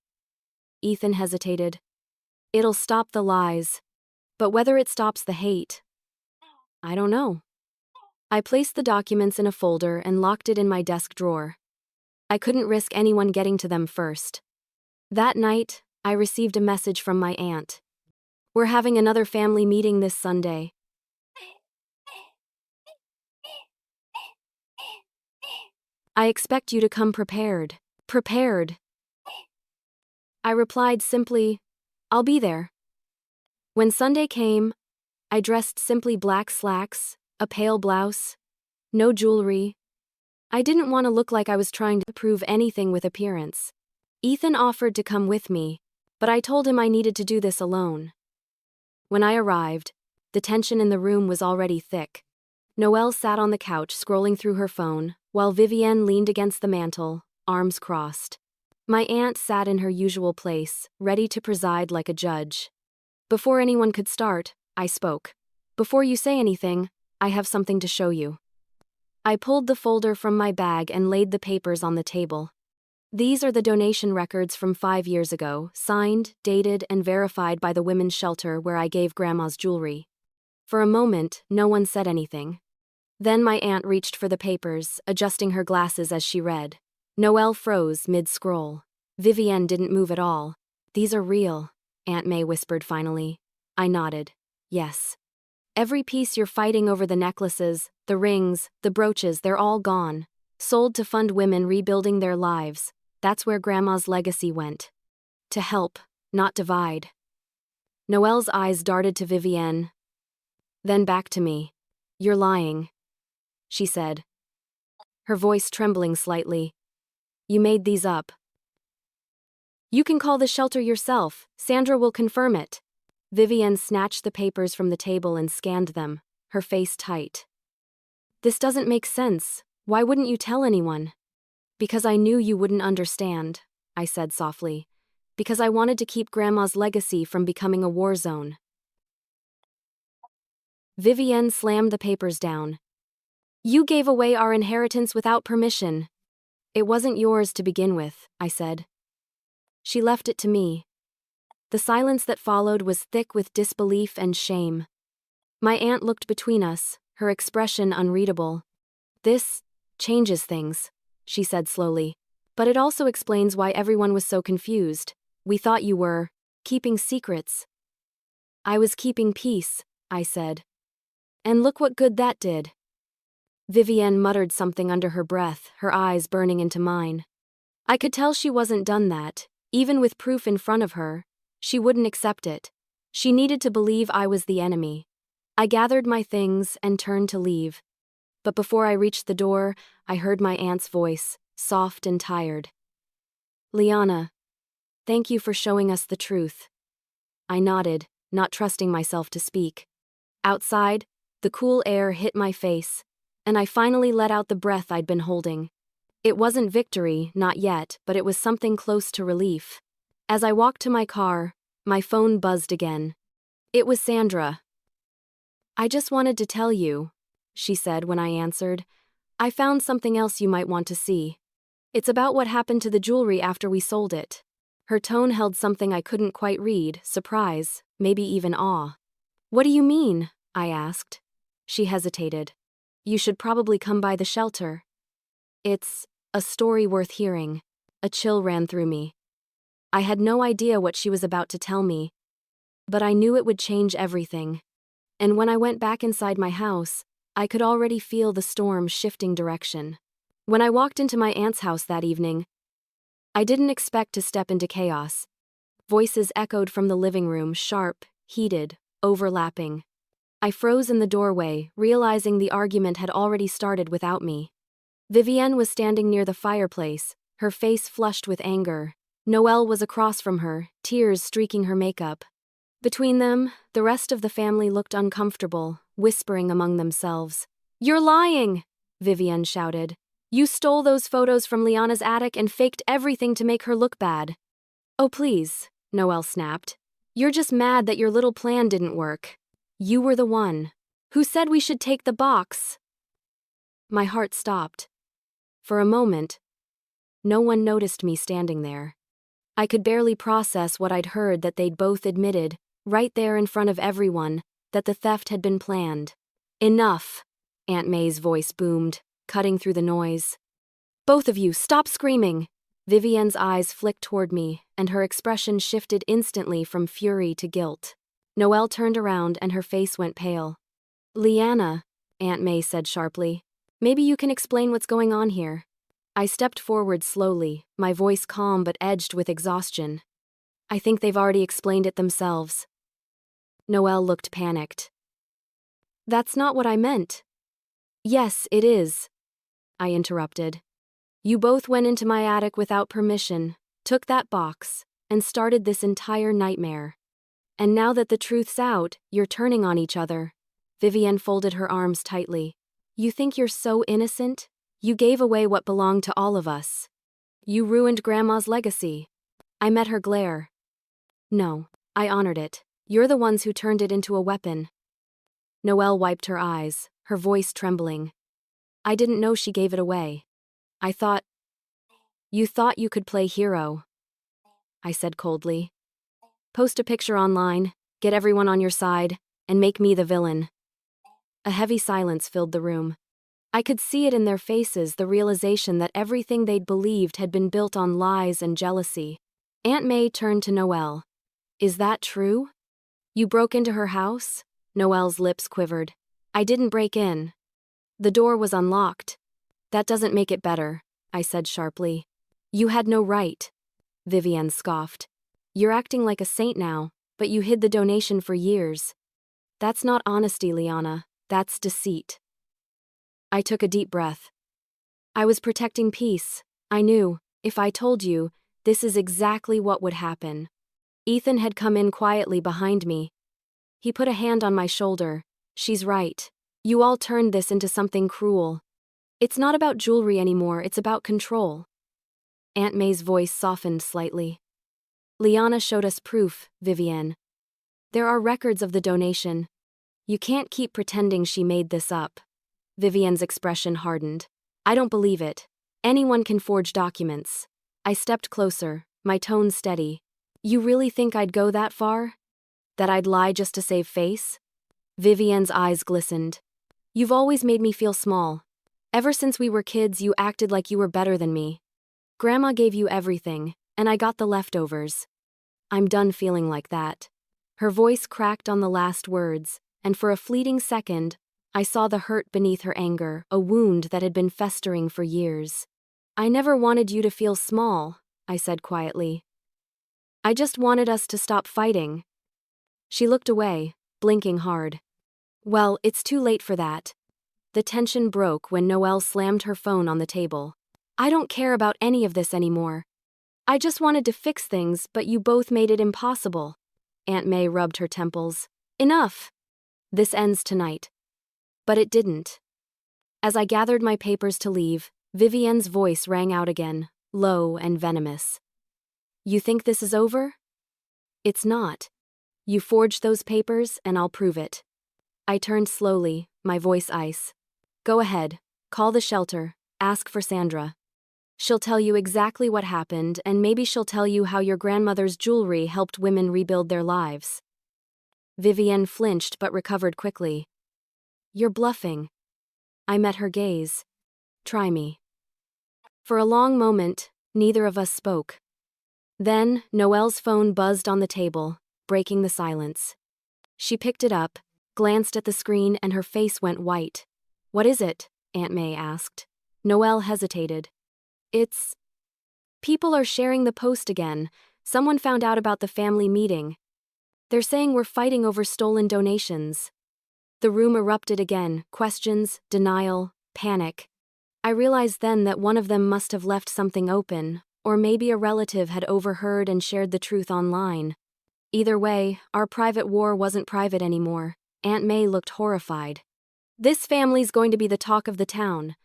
Ethan hesitated. "It'll stop the lies. But whether it stops the hate, I don't know." I placed the documents in a folder and locked it in my desk drawer. I couldn't risk anyone getting to them first. That night, I received a message from my aunt. "We're having another family meeting this Sunday. I expect you to come prepared." Prepared. I replied simply, "I'll be there." When Sunday came, I dressed simply black slacks, a pale blouse, no jewelry. I didn't want to look like I was trying to prove anything with appearance. Ethan offered to come with me, but I told him I needed to do this alone. When I arrived, the tension in the room was already thick. Noelle sat on the couch scrolling through her phone, while Vivienne leaned against the mantel, arms crossed. My aunt sat in her usual place, ready to preside like a judge. Before anyone could start, I spoke. "Before you say anything, I have something to show you." I pulled the folder from my bag and laid the papers on the table. These are the donation records from 5 years ago, signed, dated, and verified by the women's shelter where I gave Grandma's jewelry. For a moment, no one said anything. Then my aunt reached for the papers, adjusting her glasses as she read. Noelle froze mid-scroll. Vivienne didn't move at all. "These are real," Aunt May whispered finally. I nodded. "Yes. Every piece you're fighting over, the necklaces, the rings, the brooches, they're all gone. Sold to fund women rebuilding their lives. That's where Grandma's legacy went. To help, not divide." Noelle's eyes darted to Vivienne, then back to me. "You're lying," she said, her voice trembling slightly. "You made these up." "You can call the shelter yourself. Sandra will confirm it." Vivienne snatched the papers from the table and scanned them, her face tight. "This doesn't make sense. Why wouldn't you tell anyone?" "Because I knew you wouldn't understand," I said softly. "Because I wanted to keep Grandma's legacy from becoming a war zone." Vivienne slammed the papers down. "You gave away our inheritance without permission." "It wasn't yours to begin with," I said. "She left it to me." The silence that followed was thick with disbelief and shame. My aunt looked between us, her expression unreadable. "This changes things," she said slowly. "But it also explains why everyone was so confused. We thought you were keeping secrets." "I was keeping peace," I said. "And look what good that did." Vivienne muttered something under her breath, her eyes burning into mine. I could tell she wasn't done that. Even with proof in front of her, she wouldn't accept it. She needed to believe I was the enemy. I gathered my things and turned to leave. But before I reached the door, I heard my aunt's voice, soft and tired. "Liana, thank you for showing us the truth." I nodded, not trusting myself to speak. Outside, the cool air hit my face, and I finally let out the breath I'd been holding. It wasn't victory, not yet, but it was something close to relief. As I walked to my car, my phone buzzed again. It was Sandra. "I just wanted to tell you," she said when I answered. "I found something else you might want to see. It's about what happened to the jewelry after we sold it." Her tone held something I couldn't quite read, surprise, maybe even awe. "What do you mean?" I asked. She hesitated. "You should probably come by the shelter. It's a story worth hearing." A chill ran through me. I had no idea what she was about to tell me, but I knew it would change everything. And when I went back inside my house, I could already feel the storm shifting direction. When I walked into my aunt's house that evening, I didn't expect to step into chaos. Voices echoed from the living room, sharp, heated, overlapping. I froze in the doorway, realizing the argument had already started without me. Vivienne was standing near the fireplace, her face flushed with anger, Noelle was across from her, tears streaking her makeup. Between them, the rest of the family looked uncomfortable, whispering among themselves. "You're lying!" Vivienne shouted. "You stole those photos from Liana's attic and faked everything to make her look bad." "Oh please," Noelle snapped. "You're just mad that your little plan didn't work. You were the one. Who said we should take the box?" My heart stopped. For a moment, no one noticed me standing there. I could barely process what I'd heard, that they'd both admitted, right there in front of everyone, that the theft had been planned. "Enough," Aunt May's voice boomed, cutting through the noise. "Both of you, stop screaming!" Vivienne's eyes flicked toward me, and her expression shifted instantly from fury to guilt. Noelle turned around and her face went pale. "Liana," Aunt May said sharply, "maybe you can explain what's going on here." I stepped forward slowly, my voice calm but edged with exhaustion. "I think they've already explained it themselves." Noelle looked panicked. "That's not what I meant." "Yes, it is," I interrupted. "You both went into my attic without permission, took that box, and started this entire nightmare. And now that the truth's out, you're turning on each other." Vivienne folded her arms tightly. "You think you're so innocent? You gave away what belonged to all of us. You ruined Grandma's legacy." I met her glare. "No, I honored it. You're the ones who turned it into a weapon." Noelle wiped her eyes, her voice trembling. "I didn't know she gave it away. I thought—" "You thought you could play hero," I said coldly. "Post a picture online, get everyone on your side, and make me the villain." A heavy silence filled the room. I could see it in their faces, the realization that everything they'd believed had been built on lies and jealousy. Aunt May turned to Noelle. "Is that true? You broke into her house?" Noelle's lips quivered. "I didn't break in. The door was unlocked." "That doesn't make it better," I said sharply. "You had no right." Vivienne scoffed. "You're acting like a saint now, but you hid the donation for years." "That's not honesty, Liana. That's deceit." I took a deep breath. "I was protecting peace. I knew, if I told you, this is exactly what would happen." Ethan had come in quietly behind me. He put a hand on my shoulder. "She's right. You all turned this into something cruel. It's not about jewelry anymore, it's about control." Aunt May's voice softened slightly. "Liana showed us proof, Vivienne. There are records of the donation. You can't keep pretending she made this up." Vivienne's expression hardened. "I don't believe it. Anyone can forge documents." I stepped closer, my tone steady. "You really think I'd go that far? That I'd lie just to save face?" Vivienne's eyes glistened. "You've always made me feel small. Ever since we were kids, you acted like you were better than me. Grandma gave you everything, and I got the leftovers. I'm done feeling like that." Her voice cracked on the last words, and for a fleeting second, I saw the hurt beneath her anger, a wound that had been festering for years. "I never wanted you to feel small," I said quietly. "I just wanted us to stop fighting." She looked away, blinking hard. "Well, it's too late for that." The tension broke when Noelle slammed her phone on the table. "I don't care about any of this anymore. I just wanted to fix things, but you both made it impossible." Aunt May rubbed her temples. "Enough. This ends tonight." But it didn't. As I gathered my papers to leave, Vivienne's voice rang out again, low and venomous. "You think this is over? It's not. You forged those papers, and I'll prove it." I turned slowly, my voice ice. "Go ahead, call the shelter, ask for Sandra. She'll tell you exactly what happened, and maybe she'll tell you how your grandmother's jewelry helped women rebuild their lives." Vivienne flinched but recovered quickly. "You're bluffing." I met her gaze. "Try me." For a long moment, neither of us spoke. Then, Noelle's phone buzzed on the table, breaking the silence. She picked it up, glanced at the screen, and her face went white. "What is it?" Aunt May asked. Noelle hesitated. "It's... People are sharing the post again. Someone found out about the family meeting. They're saying we're fighting over stolen donations." The room erupted again, questions, denial, panic. I realized then that one of them must have left something open, or maybe a relative had overheard and shared the truth online. Either way, our private war wasn't private anymore. Aunt May looked horrified. This family's going to be the talk of the town.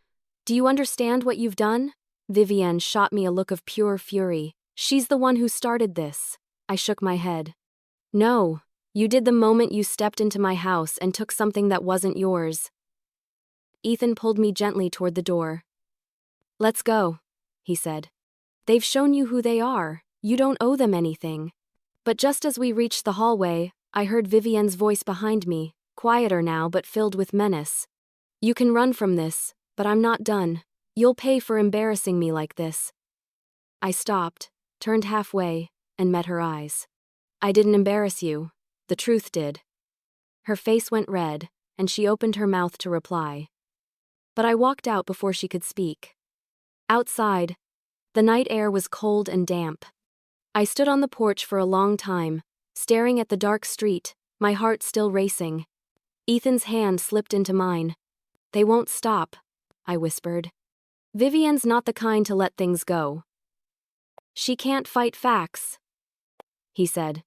Do you understand what you've done? Vivienne shot me a look of pure fury. She's the one who started this. I shook my head. No, you did the moment you stepped into my house and took something that wasn't yours. Ethan pulled me gently toward the door. Let's go, he said. They've shown you who they are. You don't owe them anything. But just as we reached the hallway, I heard Vivienne's voice behind me, quieter now but filled with menace. You can run from this, but I'm not done. You'll pay for embarrassing me like this. I stopped, turned halfway, and met her eyes. I didn't embarrass you. The truth did. Her face went red, and she opened her mouth to reply. But I walked out before she could speak. Outside, the night air was cold and damp. I stood on the porch for a long time, staring at the dark street, my heart still racing. Ethan's hand slipped into mine. They won't stop, I whispered. Vivienne's not the kind to let things go. She can't fight facts, he said.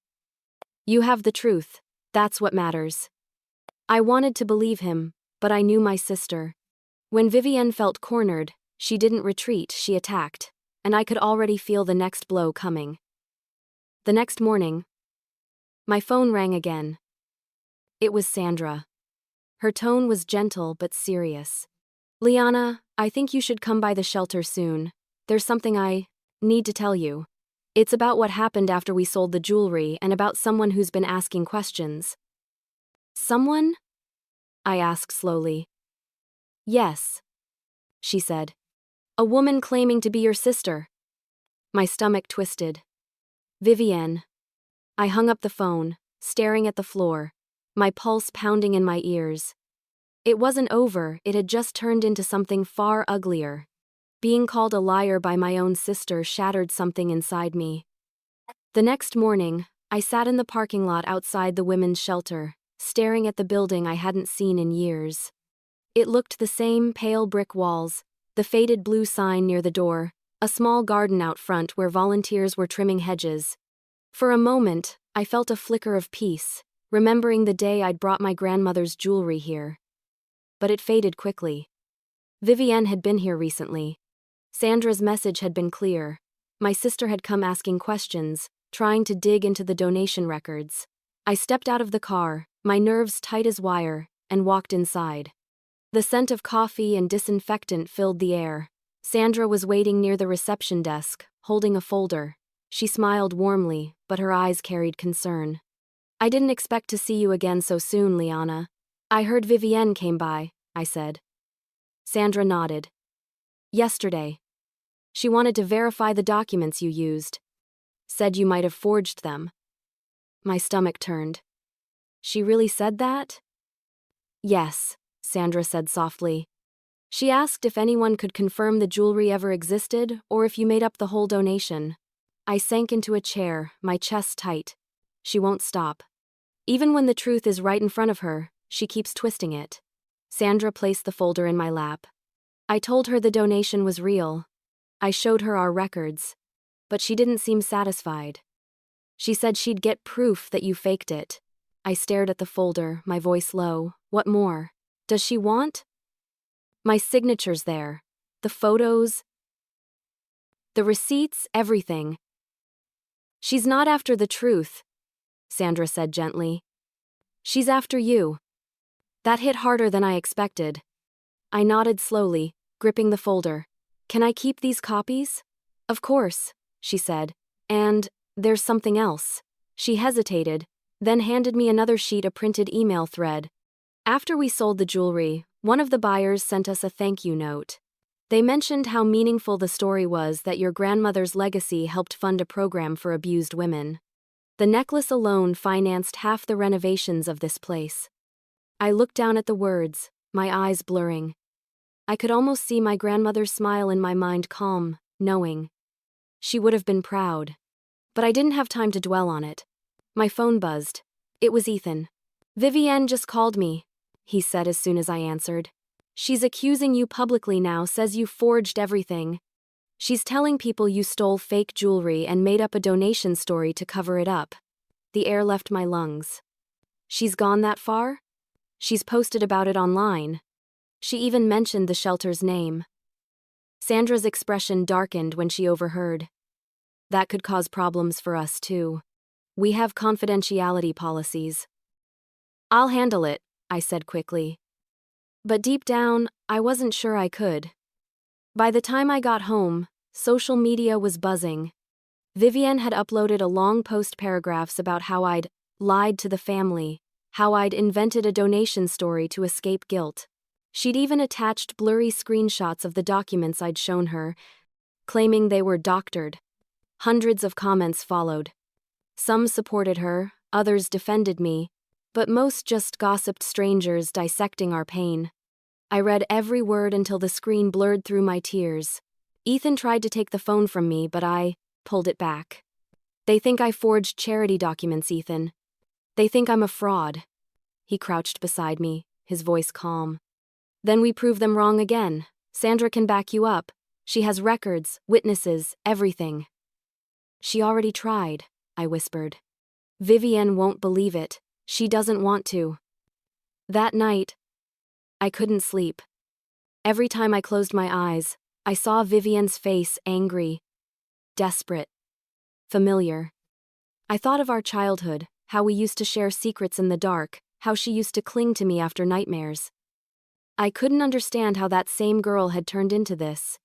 You have the truth, that's what matters. I wanted to believe him, but I knew my sister. When Vivienne felt cornered, she didn't retreat, she attacked, and I could already feel the next blow coming. The next morning, my phone rang again. It was Sandra. Her tone was gentle but serious. Liana, I think you should come by the shelter soon. There's something I need to tell you. It's about what happened after we sold the jewelry and about someone who's been asking questions. Someone? I asked slowly. Yes, she said. A woman claiming to be your sister. My stomach twisted. Vivienne. I hung up the phone, staring at the floor, my pulse pounding in my ears. It wasn't over, it had just turned into something far uglier. Being called a liar by my own sister shattered something inside me. The next morning, I sat in the parking lot outside the women's shelter, staring at the building I hadn't seen in years. It looked the same, pale brick walls, the faded blue sign near the door, a small garden out front where volunteers were trimming hedges. For a moment, I felt a flicker of peace, remembering the day I'd brought my grandmother's jewelry here. But it faded quickly. Vivienne had been here recently. Sandra's message had been clear. My sister had come asking questions, trying to dig into the donation records. I stepped out of the car, my nerves tight as wire, and walked inside. The scent of coffee and disinfectant filled the air. Sandra was waiting near the reception desk, holding a folder. She smiled warmly, but her eyes carried concern. I didn't expect to see you again so soon, Liana. I heard Vivienne came by, I said. Sandra nodded. Yesterday. She wanted to verify the documents you used. Said you might have forged them. My stomach turned. She really said that? Yes, Sandra said softly. She asked if anyone could confirm the jewelry ever existed, or if you made up the whole donation. I sank into a chair, my chest tight. She won't stop. Even when the truth is right in front of her, she keeps twisting it. Sandra placed the folder in my lap. I told her the donation was real. I showed her our records. But she didn't seem satisfied. She said she'd get proof that you faked it. I stared at the folder, my voice low. What more? Does she want? My signature's there. The photos. The receipts, everything. She's not after the truth, Sandra said gently. She's after you. That hit harder than I expected. I nodded slowly, gripping the folder. Can I keep these copies? Of course, she said. And there's something else. She hesitated, then handed me another sheet of printed email thread. After we sold the jewelry, one of the buyers sent us a thank you note. They mentioned how meaningful the story was that your grandmother's legacy helped fund a program for abused women. The necklace alone financed half the renovations of this place. I looked down at the words, my eyes blurring. I could almost see my grandmother's smile in my mind, calm, knowing. She would have been proud. But I didn't have time to dwell on it. My phone buzzed. It was Ethan. Vivienne just called me, he said as soon as I answered. She's accusing you publicly now, says you forged everything. She's telling people you stole fake jewelry and made up a donation story to cover it up. The air left my lungs. She's gone that far? She's posted about it online. She even mentioned the shelter's name. Sandra's expression darkened when she overheard. That could cause problems for us, too. We have confidentiality policies. I'll handle it, I said quickly. But deep down, I wasn't sure I could. By the time I got home, social media was buzzing. Vivienne had uploaded a long post paragraphs about how I'd lied to the family, how I'd invented a donation story to escape guilt. She'd even attached blurry screenshots of the documents I'd shown her, claiming they were doctored. Hundreds of comments followed. Some supported her, others defended me, but most just gossiped strangers dissecting our pain. I read every word until the screen blurred through my tears. Ethan tried to take the phone from me, but I pulled it back. They think I forged charity documents, Ethan. They think I'm a fraud. He crouched beside me, his voice calm. Then we prove them wrong again. Sandra can back you up. She has records, witnesses, everything. She already tried, I whispered. Vivienne won't believe it. She doesn't want to. That night, I couldn't sleep. Every time I closed my eyes, I saw Vivienne's face, angry, desperate, familiar. I thought of our childhood, how we used to share secrets in the dark, how she used to cling to me after nightmares. I couldn't understand how that same girl had turned into this.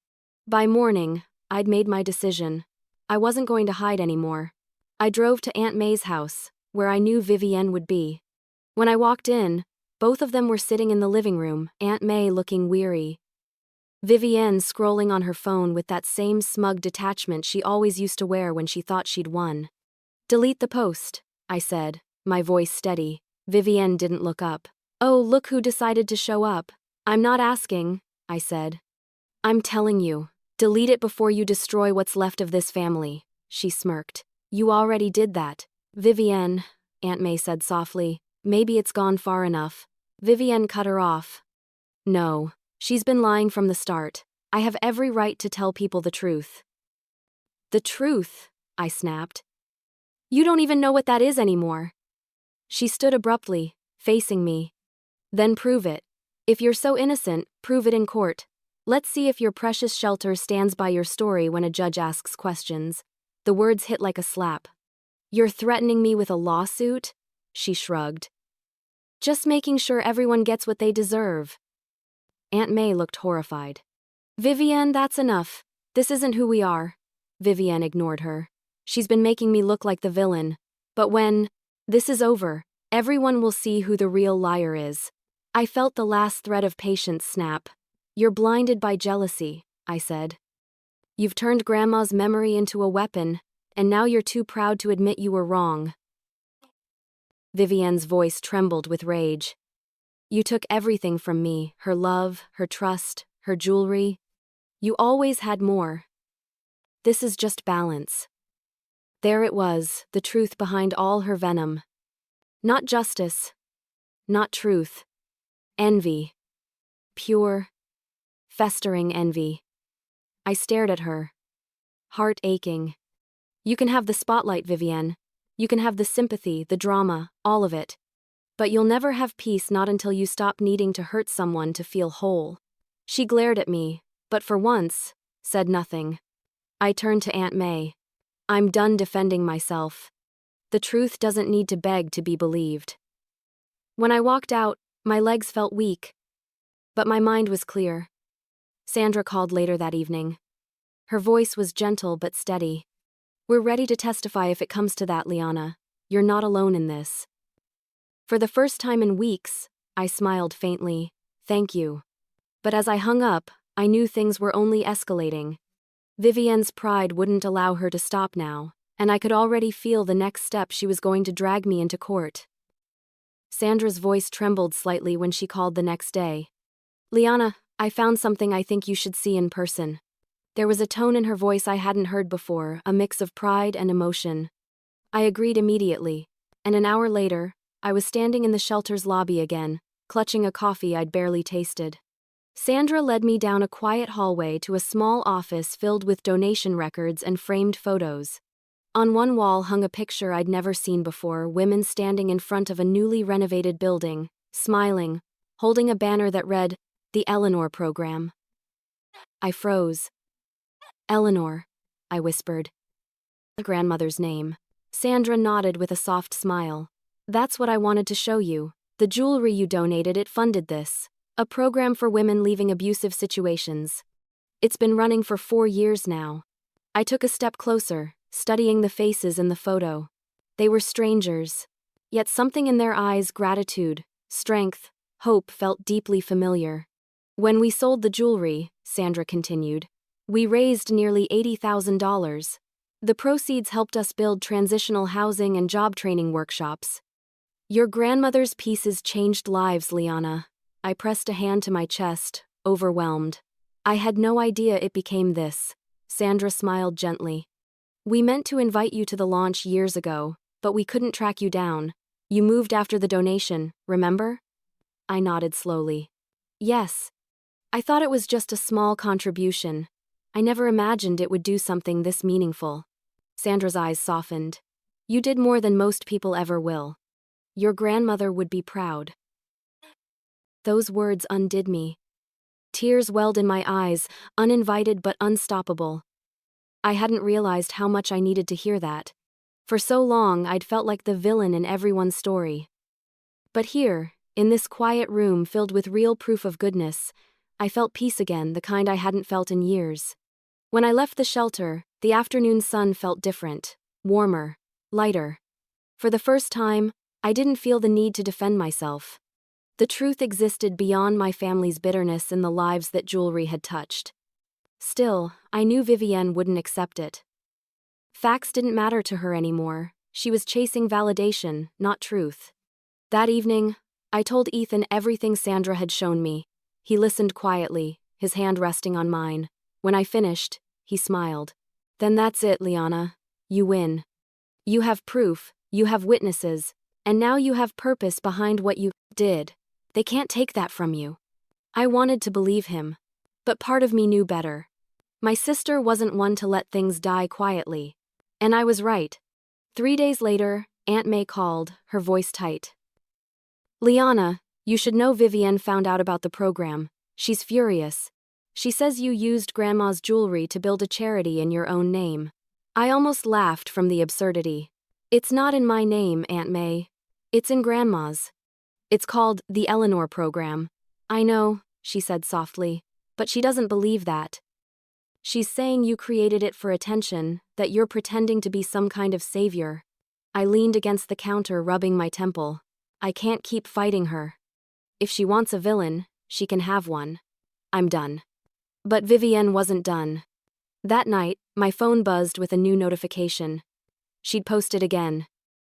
By morning, I'd made my decision. I wasn't going to hide anymore. I drove to Aunt May's house, where I knew Vivienne would be. When I walked in, both of them were sitting in the living room, Aunt May looking weary. Vivienne scrolling on her phone with that same smug detachment she always used to wear when she thought she'd won. Delete the post, I said, my voice steady. Vivienne didn't look up. Oh, look who decided to show up. I'm not asking, I said. I'm telling you, delete it before you destroy what's left of this family, she smirked. You already did that. Vivienne, Aunt May said softly, maybe it's gone far enough. Vivienne cut her off. No, she's been lying from the start. I have every right to tell people the truth. The truth, I snapped. You don't even know what that is anymore. She stood abruptly, facing me. Then prove it. If you're so innocent, prove it in court. Let's see if your precious shelter stands by your story when a judge asks questions. The words hit like a slap. You're threatening me with a lawsuit? She shrugged. Just making sure everyone gets what they deserve. Aunt May looked horrified. Vivienne, that's enough. This isn't who we are. Vivienne ignored her. She's been making me look like the villain. But when this is over, everyone will see who the real liar is. I felt the last thread of patience snap. You're blinded by jealousy, I said. You've turned Grandma's memory into a weapon, and now you're too proud to admit you were wrong. Vivienne's voice trembled with rage. You took everything from me, her love, her trust, her jewelry. You always had more. This is just balance. There it was, the truth behind all her venom. Not justice. Not truth. Envy. Pure, festering envy. I stared at her, heart aching. You can have the spotlight, Vivienne. You can have the sympathy, the drama, all of it. But you'll never have peace, not until you stop needing to hurt someone to feel whole. She glared at me, but for once, said nothing. I turned to Aunt May. I'm done defending myself. The truth doesn't need to beg to be believed. When I walked out, my legs felt weak, but my mind was clear. Sandra called later that evening. Her voice was gentle but steady. We're ready to testify if it comes to that, Liana. You're not alone in this. For the first time in weeks, I smiled faintly. Thank you. But as I hung up, I knew things were only escalating. Vivienne's pride wouldn't allow her to stop now, and I could already feel the next step she was going to drag me into court. Sandra's voice trembled slightly when she called the next day. Liana, I found something I think you should see in person. There was a tone in her voice I hadn't heard before, a mix of pride and emotion. I agreed immediately, and an hour later, I was standing in the shelter's lobby again, clutching a coffee I'd barely tasted. Sandra led me down a quiet hallway to a small office filled with donation records and framed photos. On one wall hung a picture I'd never seen before, women standing in front of a newly renovated building, smiling, holding a banner that read, "The Eleanor Program." I froze. "Eleanor," I whispered. Grandmother's name. Sandra nodded with a soft smile. "That's what I wanted to show you. The jewelry you donated, it funded this. A program for women leaving abusive situations. It's been running for 4 years now." I took a step closer, studying the faces in the photo. They were strangers. Yet something in their eyes, gratitude, strength, hope, felt deeply familiar. "When we sold the jewelry," Sandra continued, "we raised nearly $80,000. The proceeds helped us build transitional housing and job training workshops. Your grandmother's pieces changed lives, Liana." I pressed a hand to my chest, overwhelmed. "I had no idea it became this." Sandra smiled gently. "We meant to invite you to the launch years ago, but we couldn't track you down. You moved after the donation, remember?" I nodded slowly. "Yes. I thought it was just a small contribution. I never imagined it would do something this meaningful." Sandra's eyes softened. "You did more than most people ever will. Your grandmother would be proud." Those words undid me. Tears welled in my eyes, uninvited but unstoppable. I hadn't realized how much I needed to hear that. For so long, I'd felt like the villain in everyone's story. But here, in this quiet room filled with real proof of goodness, I felt peace again, the kind I hadn't felt in years. When I left the shelter, the afternoon sun felt different, warmer, lighter. For the first time, I didn't feel the need to defend myself. The truth existed beyond my family's bitterness in the lives that jewelry had touched. Still, I knew Vivienne wouldn't accept it. Facts didn't matter to her anymore. She was chasing validation, not truth. That evening, I told Ethan everything Sandra had shown me. He listened quietly, his hand resting on mine. When I finished, he smiled. "Then that's it, Liana. You win. You have proof, you have witnesses, and now you have purpose behind what you did. They can't take that from you." I wanted to believe him, but part of me knew better. My sister wasn't one to let things die quietly. And I was right. 3 days later, Aunt May called, her voice tight. "Liana, you should know Vivienne found out about the program. She's furious. She says you used Grandma's jewelry to build a charity in your own name." I almost laughed from the absurdity. "It's not in my name, Aunt May. It's in Grandma's. It's called the Eleanor Program." "I know," she said softly, "but she doesn't believe that. She's saying you created it for attention, that you're pretending to be some kind of savior." I leaned against the counter, rubbing my temple. I can't keep fighting her. If she wants a villain, she can have one. I'm done. But Vivienne wasn't done. That night, my phone buzzed with a new notification. She'd posted again.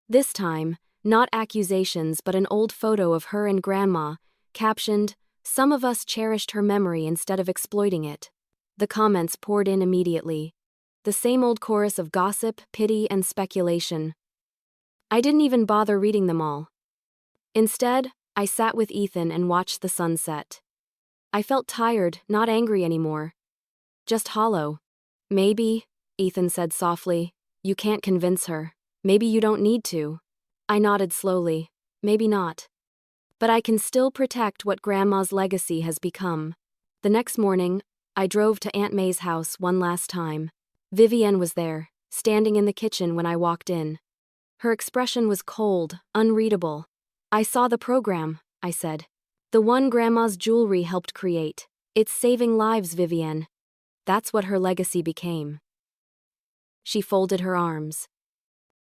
This time, not accusations but an old photo of her and Grandma, captioned, "Some of us cherished her memory instead of exploiting it." The comments poured in immediately. The same old chorus of gossip, pity, and speculation. I didn't even bother reading them all. Instead, I sat with Ethan and watched the sunset. I felt tired, not angry anymore. Just hollow. "Maybe," Ethan said softly, "you can't convince her. Maybe you don't need to." I nodded slowly. "Maybe not. But I can still protect what Grandma's legacy has become." The next morning, I drove to Aunt May's house one last time. Vivienne was there, standing in the kitchen when I walked in. Her expression was cold, unreadable. "I saw the program," I said. "The one Grandma's jewelry helped create. It's saving lives, Vivienne." That's what her legacy became. She folded her arms.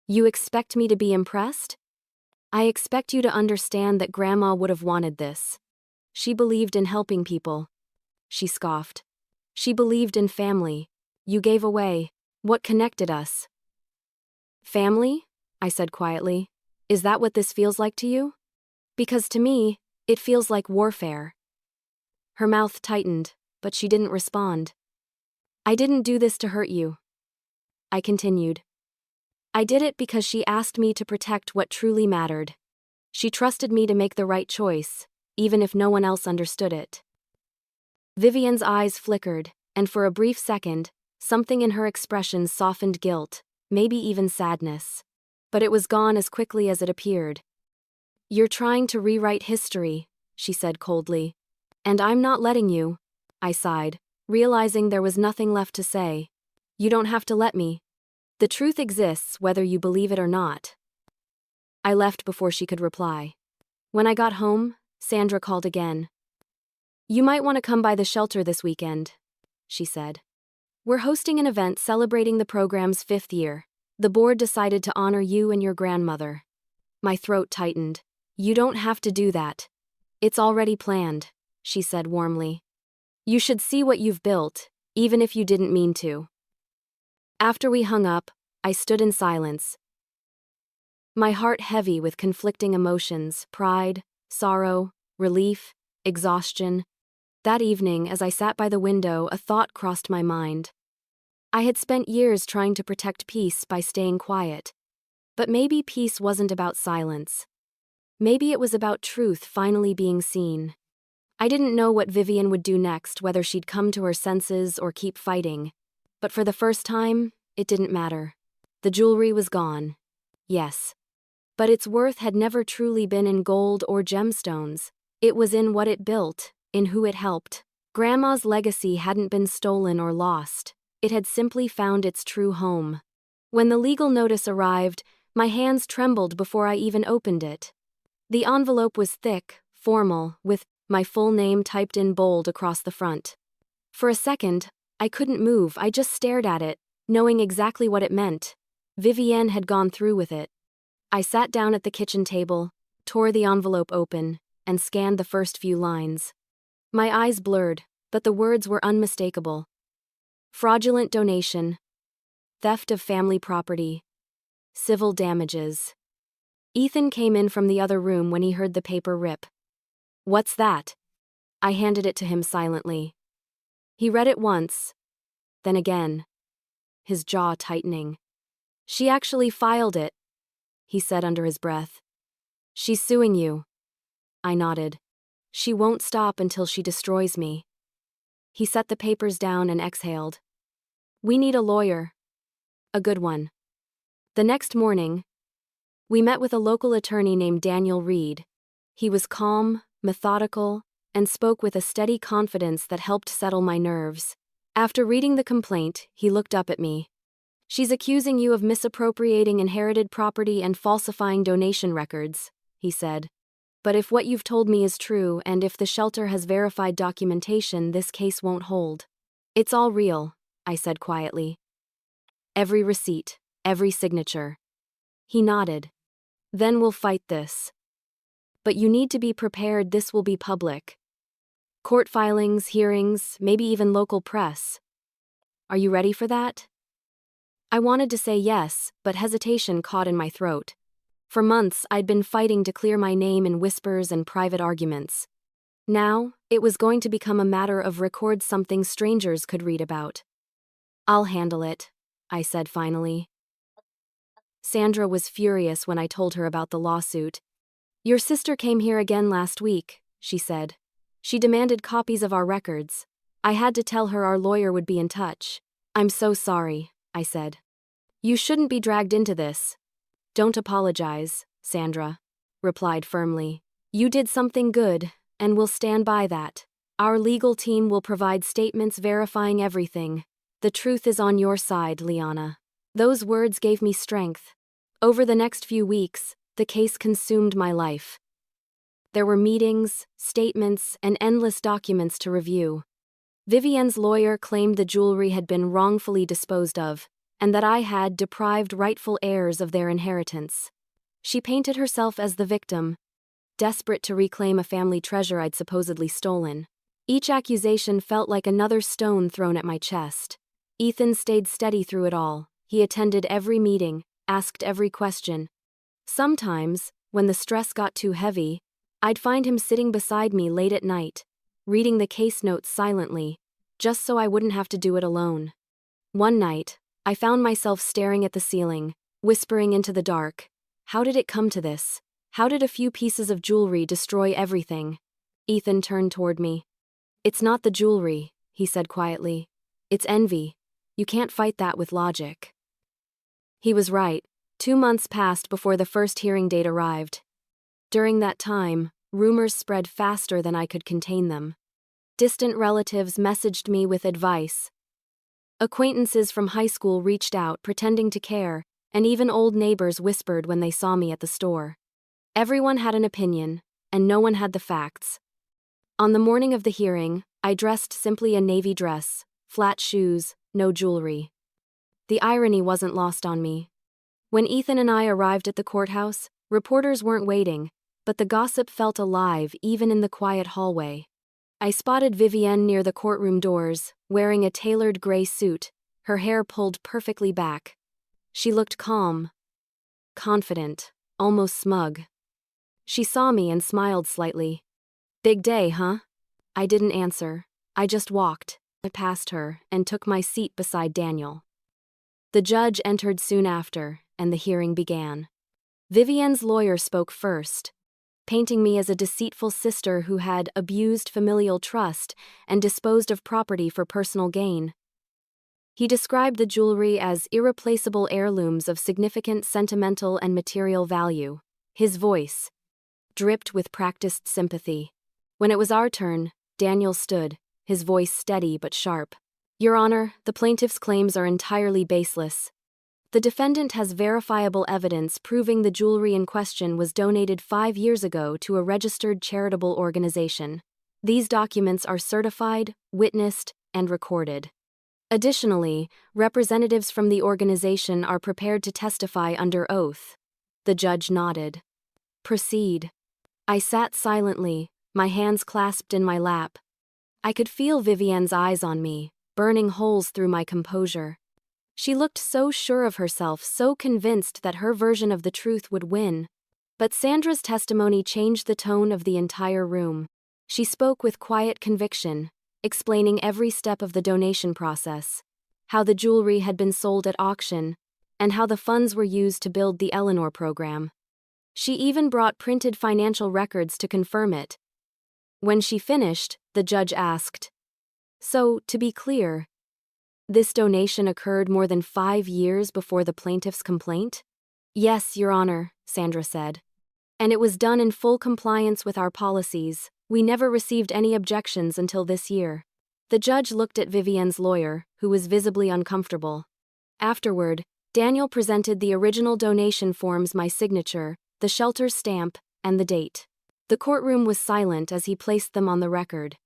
"You expect me to be impressed? I expect you to understand that Grandma would have wanted this. She believed in helping people." She scoffed. "She believed in family. You gave away what connected us." "Family?" I said quietly. "Is that what this feels like to you? Because to me, it feels like warfare." Her mouth tightened, but she didn't respond. "I didn't do this to hurt you," I continued. "I did it because she asked me to protect what truly mattered. She trusted me to make the right choice, even if no one else understood it." Vivian's eyes flickered, and for a brief second, something in her expression softened guilt, maybe even sadness. But it was gone as quickly as it appeared. "You're trying to rewrite history," she said coldly. "And I'm not letting you," I sighed, realizing there was nothing left to say. "You don't have to let me. The truth exists whether you believe it or not." I left before she could reply. When I got home, Sandra called again. "You might want to come by the shelter this weekend," she said. "We're hosting an event celebrating the program's 5th year. The board decided to honor you and your grandmother." My throat tightened. "You don't have to do that. It's already planned," she said warmly. "You should see what you've built, even if you didn't mean to." After we hung up, I stood in silence, my heart heavy with conflicting emotions: pride, sorrow, relief, exhaustion. That evening, as I sat by the window, a thought crossed my mind. I had spent years trying to protect peace by staying quiet. But maybe peace wasn't about silence. Maybe it was about truth finally being seen. I didn't know what Vivian would do next, whether she'd come to her senses or keep fighting. But for the first time, it didn't matter. The jewelry was gone. Yes. But its worth had never truly been in gold or gemstones. It was in what it built, in who it helped. Grandma's legacy hadn't been stolen or lost. It had simply found its true home. When the legal notice arrived, my hands trembled before I even opened it. The envelope was thick, formal, with my full name typed in bold across the front. For a second, I couldn't move. I just stared at it, knowing exactly what it meant. Vivienne had gone through with it. I sat down at the kitchen table, tore the envelope open, and scanned the first few lines. My eyes blurred, but the words were unmistakable. Fraudulent donation. Theft of family property. Civil damages. Ethan came in from the other room when he heard the paper rip. "What's that?" I handed it to him silently. He read it once, then again, his jaw tightening. "She actually filed it," he said under his breath. "She's suing you." I nodded. "She won't stop until she destroys me." He set the papers down and exhaled. "We need a lawyer. A good one." The next morning, we met with a local attorney named Daniel Reed. He was calm, methodical, and spoke with a steady confidence that helped settle my nerves. After reading the complaint, he looked up at me. "She's accusing you of misappropriating inherited property and falsifying donation records," he said. "But if what you've told me is true, and if the shelter has verified documentation, this case won't hold." "It's all real," I said quietly. "Every receipt, every signature." He nodded. "Then we'll fight this. But you need to be prepared. This will be public. Court filings, hearings, maybe even local press. Are you ready for that?" I wanted to say yes, but hesitation caught in my throat. For months, I'd been fighting to clear my name in whispers and private arguments. Now, it was going to become a matter of record, something strangers could read about. "I'll handle it," I said finally. Sandra was furious when I told her about the lawsuit. "Your sister came here again last week," she said. "She demanded copies of our records. I had to tell her our lawyer would be in touch." "I'm so sorry," I said. "You shouldn't be dragged into this." "Don't apologize," Sandra replied firmly. "You did something good, and we'll stand by that. Our legal team will provide statements verifying everything. The truth is on your side, Liana." Those words gave me strength. Over the next few weeks, the case consumed my life. There were meetings, statements, and endless documents to review. Vivienne's lawyer claimed the jewelry had been wrongfully disposed of, and that I had deprived rightful heirs of their inheritance. She painted herself as the victim, desperate to reclaim a family treasure I'd supposedly stolen. Each accusation felt like another stone thrown at my chest. Ethan stayed steady through it all. He attended every meeting, asked every question. Sometimes, when the stress got too heavy, I'd find him sitting beside me late at night, reading the case notes silently, just so I wouldn't have to do it alone. One night, I found myself staring at the ceiling, whispering into the dark. How did it come to this? How did a few pieces of jewelry destroy everything? Ethan turned toward me. "It's not the jewelry," he said quietly. "It's envy. You can't fight that with logic." He was right. 2 months passed before the first hearing date arrived. During that time, rumors spread faster than I could contain them. Distant relatives messaged me with advice. Acquaintances from high school reached out, pretending to care, and even old neighbors whispered when they saw me at the store. Everyone had an opinion, and no one had the facts. On the morning of the hearing, I dressed simply a navy dress, flat shoes, no jewelry. The irony wasn't lost on me. When Ethan and I arrived at the courthouse, reporters weren't waiting, but the gossip felt alive even in the quiet hallway. I spotted Vivienne near the courtroom doors, wearing a tailored gray suit, her hair pulled perfectly back. She looked calm, confident, almost smug. She saw me and smiled slightly. "Big day, huh?" I didn't answer. I just walked past her and took my seat beside Daniel. The judge entered soon after, and the hearing began. Vivienne's lawyer spoke first, painting me as a deceitful sister who had abused familial trust and disposed of property for personal gain. He described the jewelry as irreplaceable heirlooms of significant sentimental and material value. His voice dripped with practiced sympathy. When it was our turn, Daniel stood, his voice steady but sharp. "Your Honor, the plaintiff's claims are entirely baseless. The defendant has verifiable evidence proving the jewelry in question was donated 5 years ago to a registered charitable organization. These documents are certified, witnessed, and recorded. Additionally, representatives from the organization are prepared to testify under oath." The judge nodded. "Proceed." I sat silently, my hands clasped in my lap. I could feel Vivienne's eyes on me, burning holes through my composure. She looked so sure of herself, so convinced that her version of the truth would win. But Sandra's testimony changed the tone of the entire room. She spoke with quiet conviction, explaining every step of the donation process, how the jewelry had been sold at auction, and how the funds were used to build the Eleanor program. She even brought printed financial records to confirm it. When she finished, the judge asked, "So, to be clear, this donation occurred more than 5 years before the plaintiff's complaint?" "Yes, Your Honor," Sandra said. "And it was done in full compliance with our policies. We never received any objections until this year." The judge looked at Vivienne's lawyer, who was visibly uncomfortable. Afterward, Daniel presented the original donation forms, my signature, the shelter's stamp, and the date. The courtroom was silent as he placed them on the record.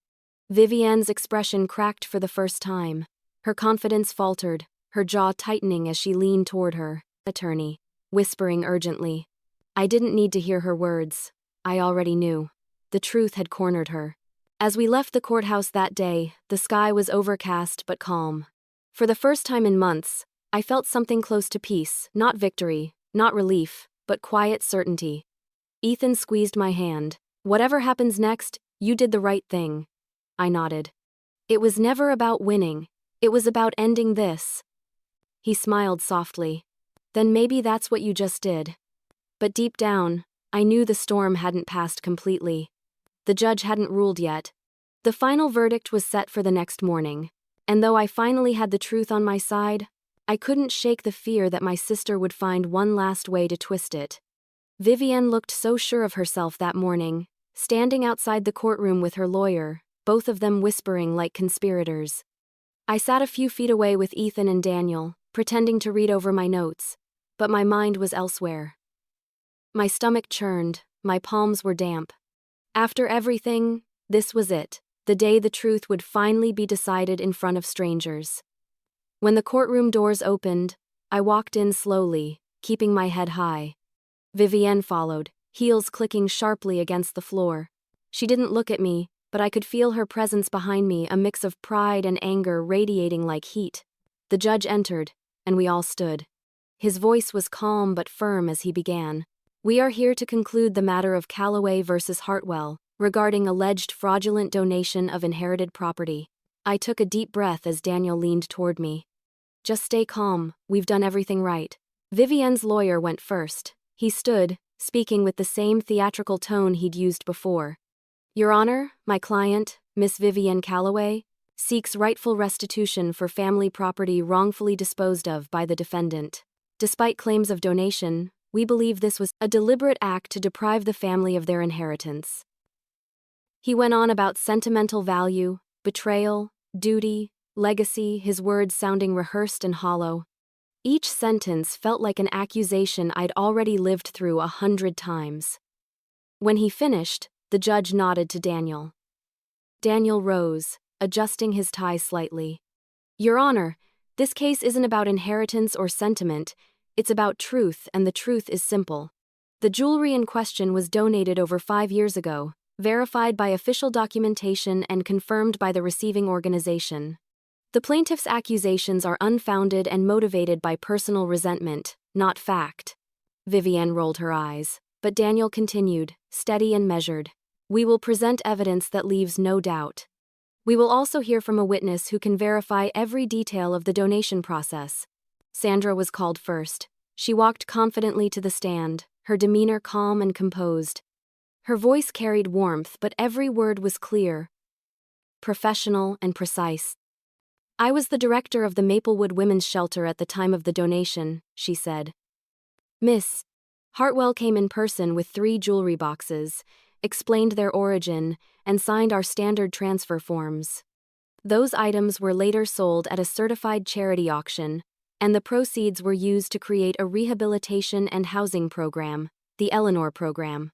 Vivienne's expression cracked for the first time. Her confidence faltered, her jaw tightening as she leaned toward her attorney, whispering urgently. I didn't need to hear her words. I already knew. The truth had cornered her. As we left the courthouse that day, the sky was overcast but calm. For the first time in months, I felt something close to peace, not victory, not relief, but quiet certainty. Ethan squeezed my hand. "Whatever happens next, you did the right thing." I nodded. "It was never about winning. It was about ending this." He smiled softly. "Then maybe that's what you just did." But deep down, I knew the storm hadn't passed completely. The judge hadn't ruled yet. The final verdict was set for the next morning, and though I finally had the truth on my side, I couldn't shake the fear that my sister would find one last way to twist it. Vivienne looked so sure of herself that morning, standing outside the courtroom with her lawyer, both of them whispering like conspirators. I sat a few feet away with Ethan and Daniel, pretending to read over my notes, but my mind was elsewhere. My stomach churned, my palms were damp. After everything, this was it, the day the truth would finally be decided in front of strangers. When the courtroom doors opened, I walked in slowly, keeping my head high. Vivienne followed, heels clicking sharply against the floor. She didn't look at me, but I could feel her presence behind me, a mix of pride and anger radiating like heat. The judge entered, and we all stood. His voice was calm but firm as he began. "We are here to conclude the matter of Calloway versus Hartwell, regarding alleged fraudulent donation of inherited property." I took a deep breath as Daniel leaned toward me. "Just stay calm, we've done everything right." Vivienne's lawyer went first. He stood, speaking with the same theatrical tone he'd used before. "Your Honor, my client, Miss Vivienne Calloway, seeks rightful restitution for family property wrongfully disposed of by the defendant. Despite claims of donation, we believe this was a deliberate act to deprive the family of their inheritance. He went on about sentimental value, betrayal, duty, legacy, his words sounding rehearsed and hollow. Each sentence felt like an accusation I'd already lived through 100 times. When he finished, the judge nodded to Daniel. Daniel rose, adjusting his tie slightly. Your Honor, this case isn't about inheritance or sentiment, it's about truth, and the truth is simple. The jewelry in question was donated over 5 years ago, verified by official documentation and confirmed by the receiving organization. The plaintiff's accusations are unfounded and motivated by personal resentment, not fact. Vivienne rolled her eyes, but Daniel continued, steady and measured. We will present evidence that leaves no doubt. We will also hear from a witness who can verify every detail of the donation process. Sandra was called first. She walked confidently to the stand, her demeanor calm and composed. Her voice carried warmth, but every word was clear, professional, and precise. I was the director of the Maplewood Women's Shelter at the time of the donation, she said. Miss Hartwell came in person with 3 jewelry boxes, explained their origin, and signed our standard transfer forms. Those items were later sold at a certified charity auction, and the proceeds were used to create a rehabilitation and housing program, the Eleanor Program.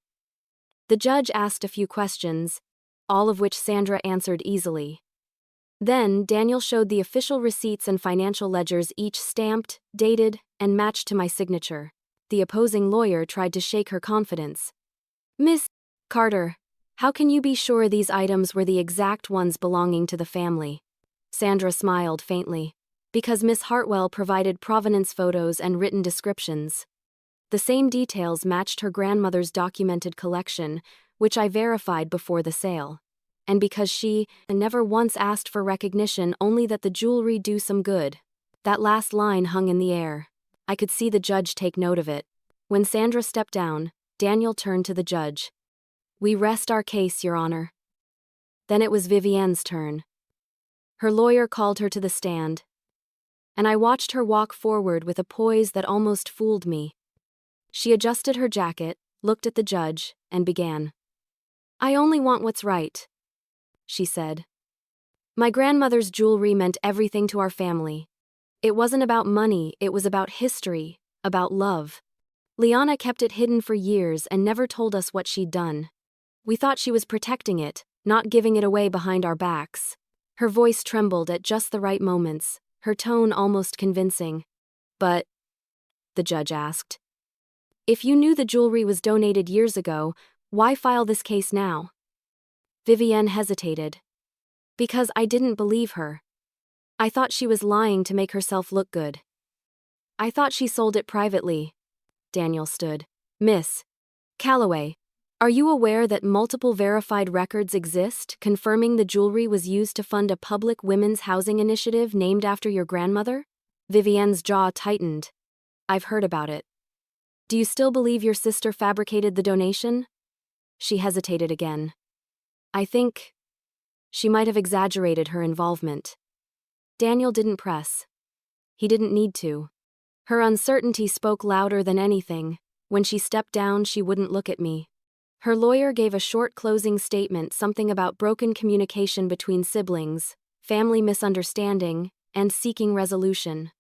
The judge asked a few questions, all of which Sandra answered easily. Then, Daniel showed the official receipts and financial ledgers, each stamped, dated, and matched to my signature. The opposing lawyer tried to shake her confidence. Miss Carter, how can you be sure these items were the exact ones belonging to the family? Sandra smiled faintly. Because Miss Hartwell provided provenance photos and written descriptions. The same details matched her grandmother's documented collection, which I verified before the sale. And because she never once asked for recognition, only that the jewelry do some good. That last line hung in the air. I could see the judge take note of it. When Sandra stepped down, Daniel turned to the judge. We rest our case, Your Honor. Then it was Vivienne's turn. Her lawyer called her to the stand, and I watched her walk forward with a poise that almost fooled me. She adjusted her jacket, looked at the judge, and began. I only want what's right, she said. My grandmother's jewelry meant everything to our family. It wasn't about money, it was about history, about love. Liana kept it hidden for years and never told us what she'd done. We thought she was protecting it, not giving it away behind our backs. Her voice trembled at just the right moments, her tone almost convincing. But, the judge asked, if you knew the jewelry was donated years ago, why file this case now? Vivienne hesitated. Because I didn't believe her. I thought she was lying to make herself look good. I thought she sold it privately. Daniel stood. Miss Calloway, are you aware that multiple verified records exist confirming the jewelry was used to fund a public women's housing initiative named after your grandmother? Vivienne's jaw tightened. I've heard about it. Do you still believe your sister fabricated the donation? She hesitated again. I think she might have exaggerated her involvement. Daniel didn't press. He didn't need to. Her uncertainty spoke louder than anything. When she stepped down, she wouldn't look at me. Her lawyer gave a short closing statement, something about broken communication between siblings, family misunderstanding, and seeking resolution.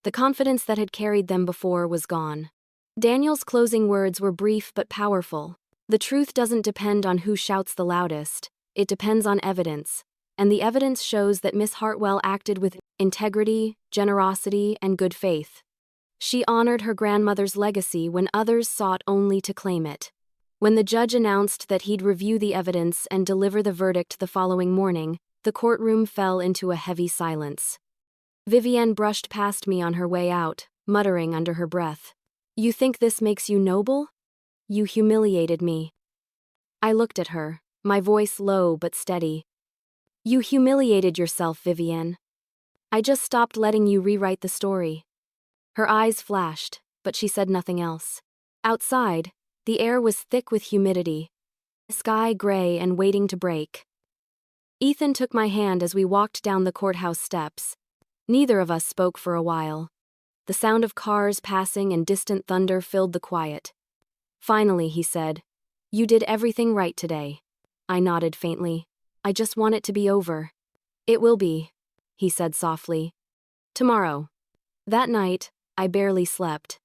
The confidence that had carried them before was gone. Daniel's closing words were brief but powerful. The truth doesn't depend on who shouts the loudest, it depends on evidence. And the evidence shows that Miss Hartwell acted with integrity, generosity, and good faith. She honored her grandmother's legacy when others sought only to claim it. When the judge announced that he'd review the evidence and deliver the verdict the following morning, the courtroom fell into a heavy silence. Vivienne brushed past me on her way out, muttering under her breath. You think this makes you noble? You humiliated me. I looked at her, my voice low but steady. You humiliated yourself, Vivienne. I just stopped letting you rewrite the story. Her eyes flashed, but she said nothing else. Outside, the air was thick with humidity, sky gray and waiting to break. Ethan took my hand as we walked down the courthouse steps. Neither of us spoke for a while. The sound of cars passing and distant thunder filled the quiet. Finally, he said, "You did everything right today." I nodded faintly. "I just want it to be over." "It will be," he said softly. "Tomorrow." That night, I barely slept.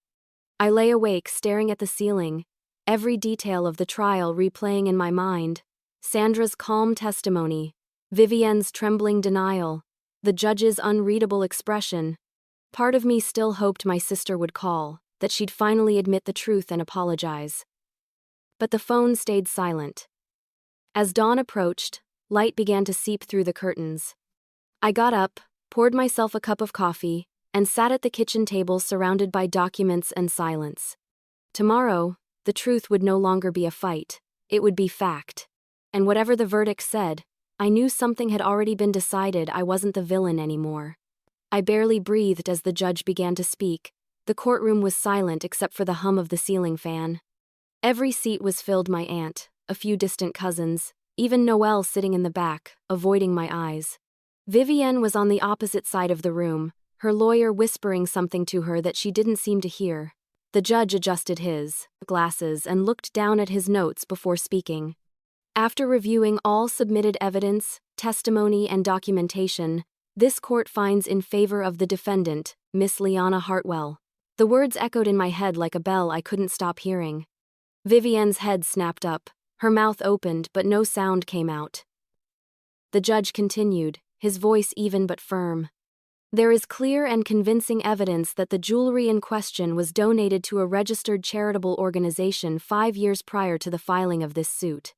I lay awake staring at the ceiling, every detail of the trial replaying in my mind. Sandra's calm testimony, Vivienne's trembling denial, the judge's unreadable expression. Part of me still hoped my sister would call, that she'd finally admit the truth and apologize. But the phone stayed silent. As dawn approached, light began to seep through the curtains. I got up, poured myself a cup of coffee, and sat at the kitchen table surrounded by documents and silence. Tomorrow, the truth would no longer be a fight, it would be fact. And whatever the verdict said, I knew something had already been decided. I wasn't the villain anymore. I barely breathed as the judge began to speak. The courtroom was silent except for the hum of the ceiling fan. Every seat was filled my aunt, a few distant cousins, even Noelle sitting in the back, avoiding my eyes. Vivienne was on the opposite side of the room, her lawyer whispering something to her that she didn't seem to hear. The judge adjusted his glasses and looked down at his notes before speaking. After reviewing all submitted evidence, testimony, and documentation, this court finds in favor of the defendant, Miss Liana Hartwell. The words echoed in my head like a bell I couldn't stop hearing. Vivienne's head snapped up, her mouth opened but no sound came out. The judge continued, his voice even but firm. There is clear and convincing evidence that the jewelry in question was donated to a registered charitable organization 5 years prior to the filing of this suit.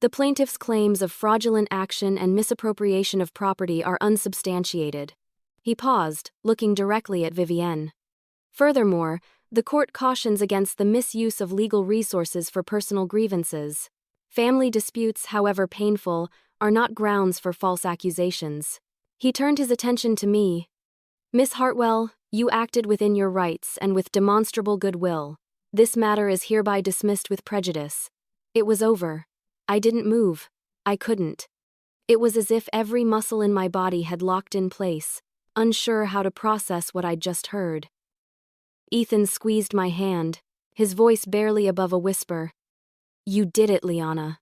The plaintiff's claims of fraudulent action and misappropriation of property are unsubstantiated. He paused, looking directly at Vivienne. Furthermore, the court cautions against the misuse of legal resources for personal grievances. Family disputes, however painful, are not grounds for false accusations. He turned his attention to me. "Miss Hartwell, you acted within your rights and with demonstrable goodwill. This matter is hereby dismissed with prejudice." It was over. I didn't move. I couldn't. It was as if every muscle in my body had locked in place, unsure how to process what I'd just heard. Ethan squeezed my hand, his voice barely above a whisper. "You did it, Liana."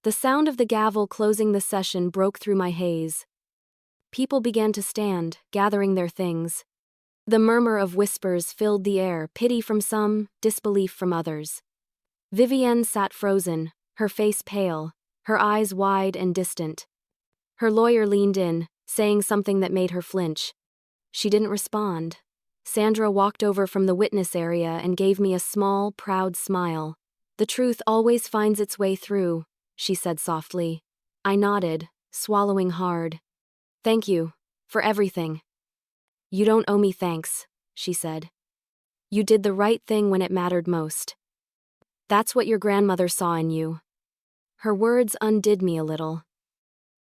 The sound of the gavel closing the session broke through my haze. People began to stand, gathering their things. The murmur of whispers filled the air, pity from some, disbelief from others. Vivienne sat frozen, her face pale, her eyes wide and distant. Her lawyer leaned in, saying something that made her flinch. She didn't respond. Sandra walked over from the witness area and gave me a small, proud smile. "The truth always finds its way through," she said softly. I nodded, swallowing hard. "Thank you, for everything." "You don't owe me thanks," she said. "You did the right thing when it mattered most. That's what your grandmother saw in you." Her words undid me a little.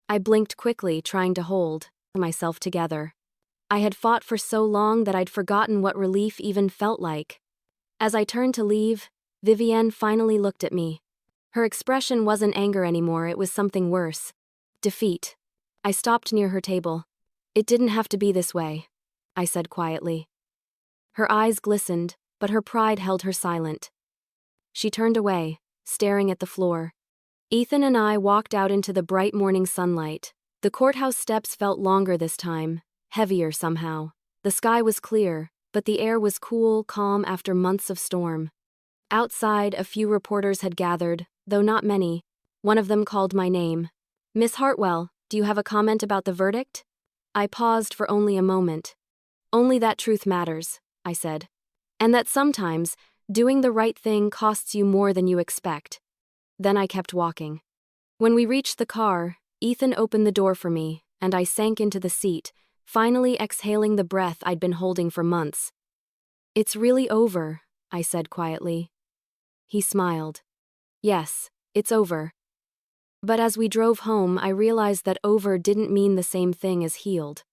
I blinked quickly, trying to hold myself together. I had fought for so long that I'd forgotten what relief even felt like. As I turned to leave, Vivienne finally looked at me. Her expression wasn't anger anymore, it was something worse. Defeat. I stopped near her table. "It didn't have to be this way," I said quietly. Her eyes glistened, but her pride held her silent. She turned away, staring at the floor. Ethan and I walked out into the bright morning sunlight. The courthouse steps felt longer this time, heavier somehow. The sky was clear, but the air was cool, calm after months of storm. Outside, a few reporters had gathered, though not many. One of them called my name. "Miss Hartwell, do you have a comment about the verdict?" I paused for only a moment. "Only that truth matters," I said. "And that sometimes, doing the right thing costs you more than you expect." Then I kept walking. When we reached the car, Ethan opened the door for me, and I sank into the seat, finally exhaling the breath I'd been holding for months. "It's really over," I said quietly. He smiled. "Yes, it's over." But as we drove home, I realized that over didn't mean the same thing as healed.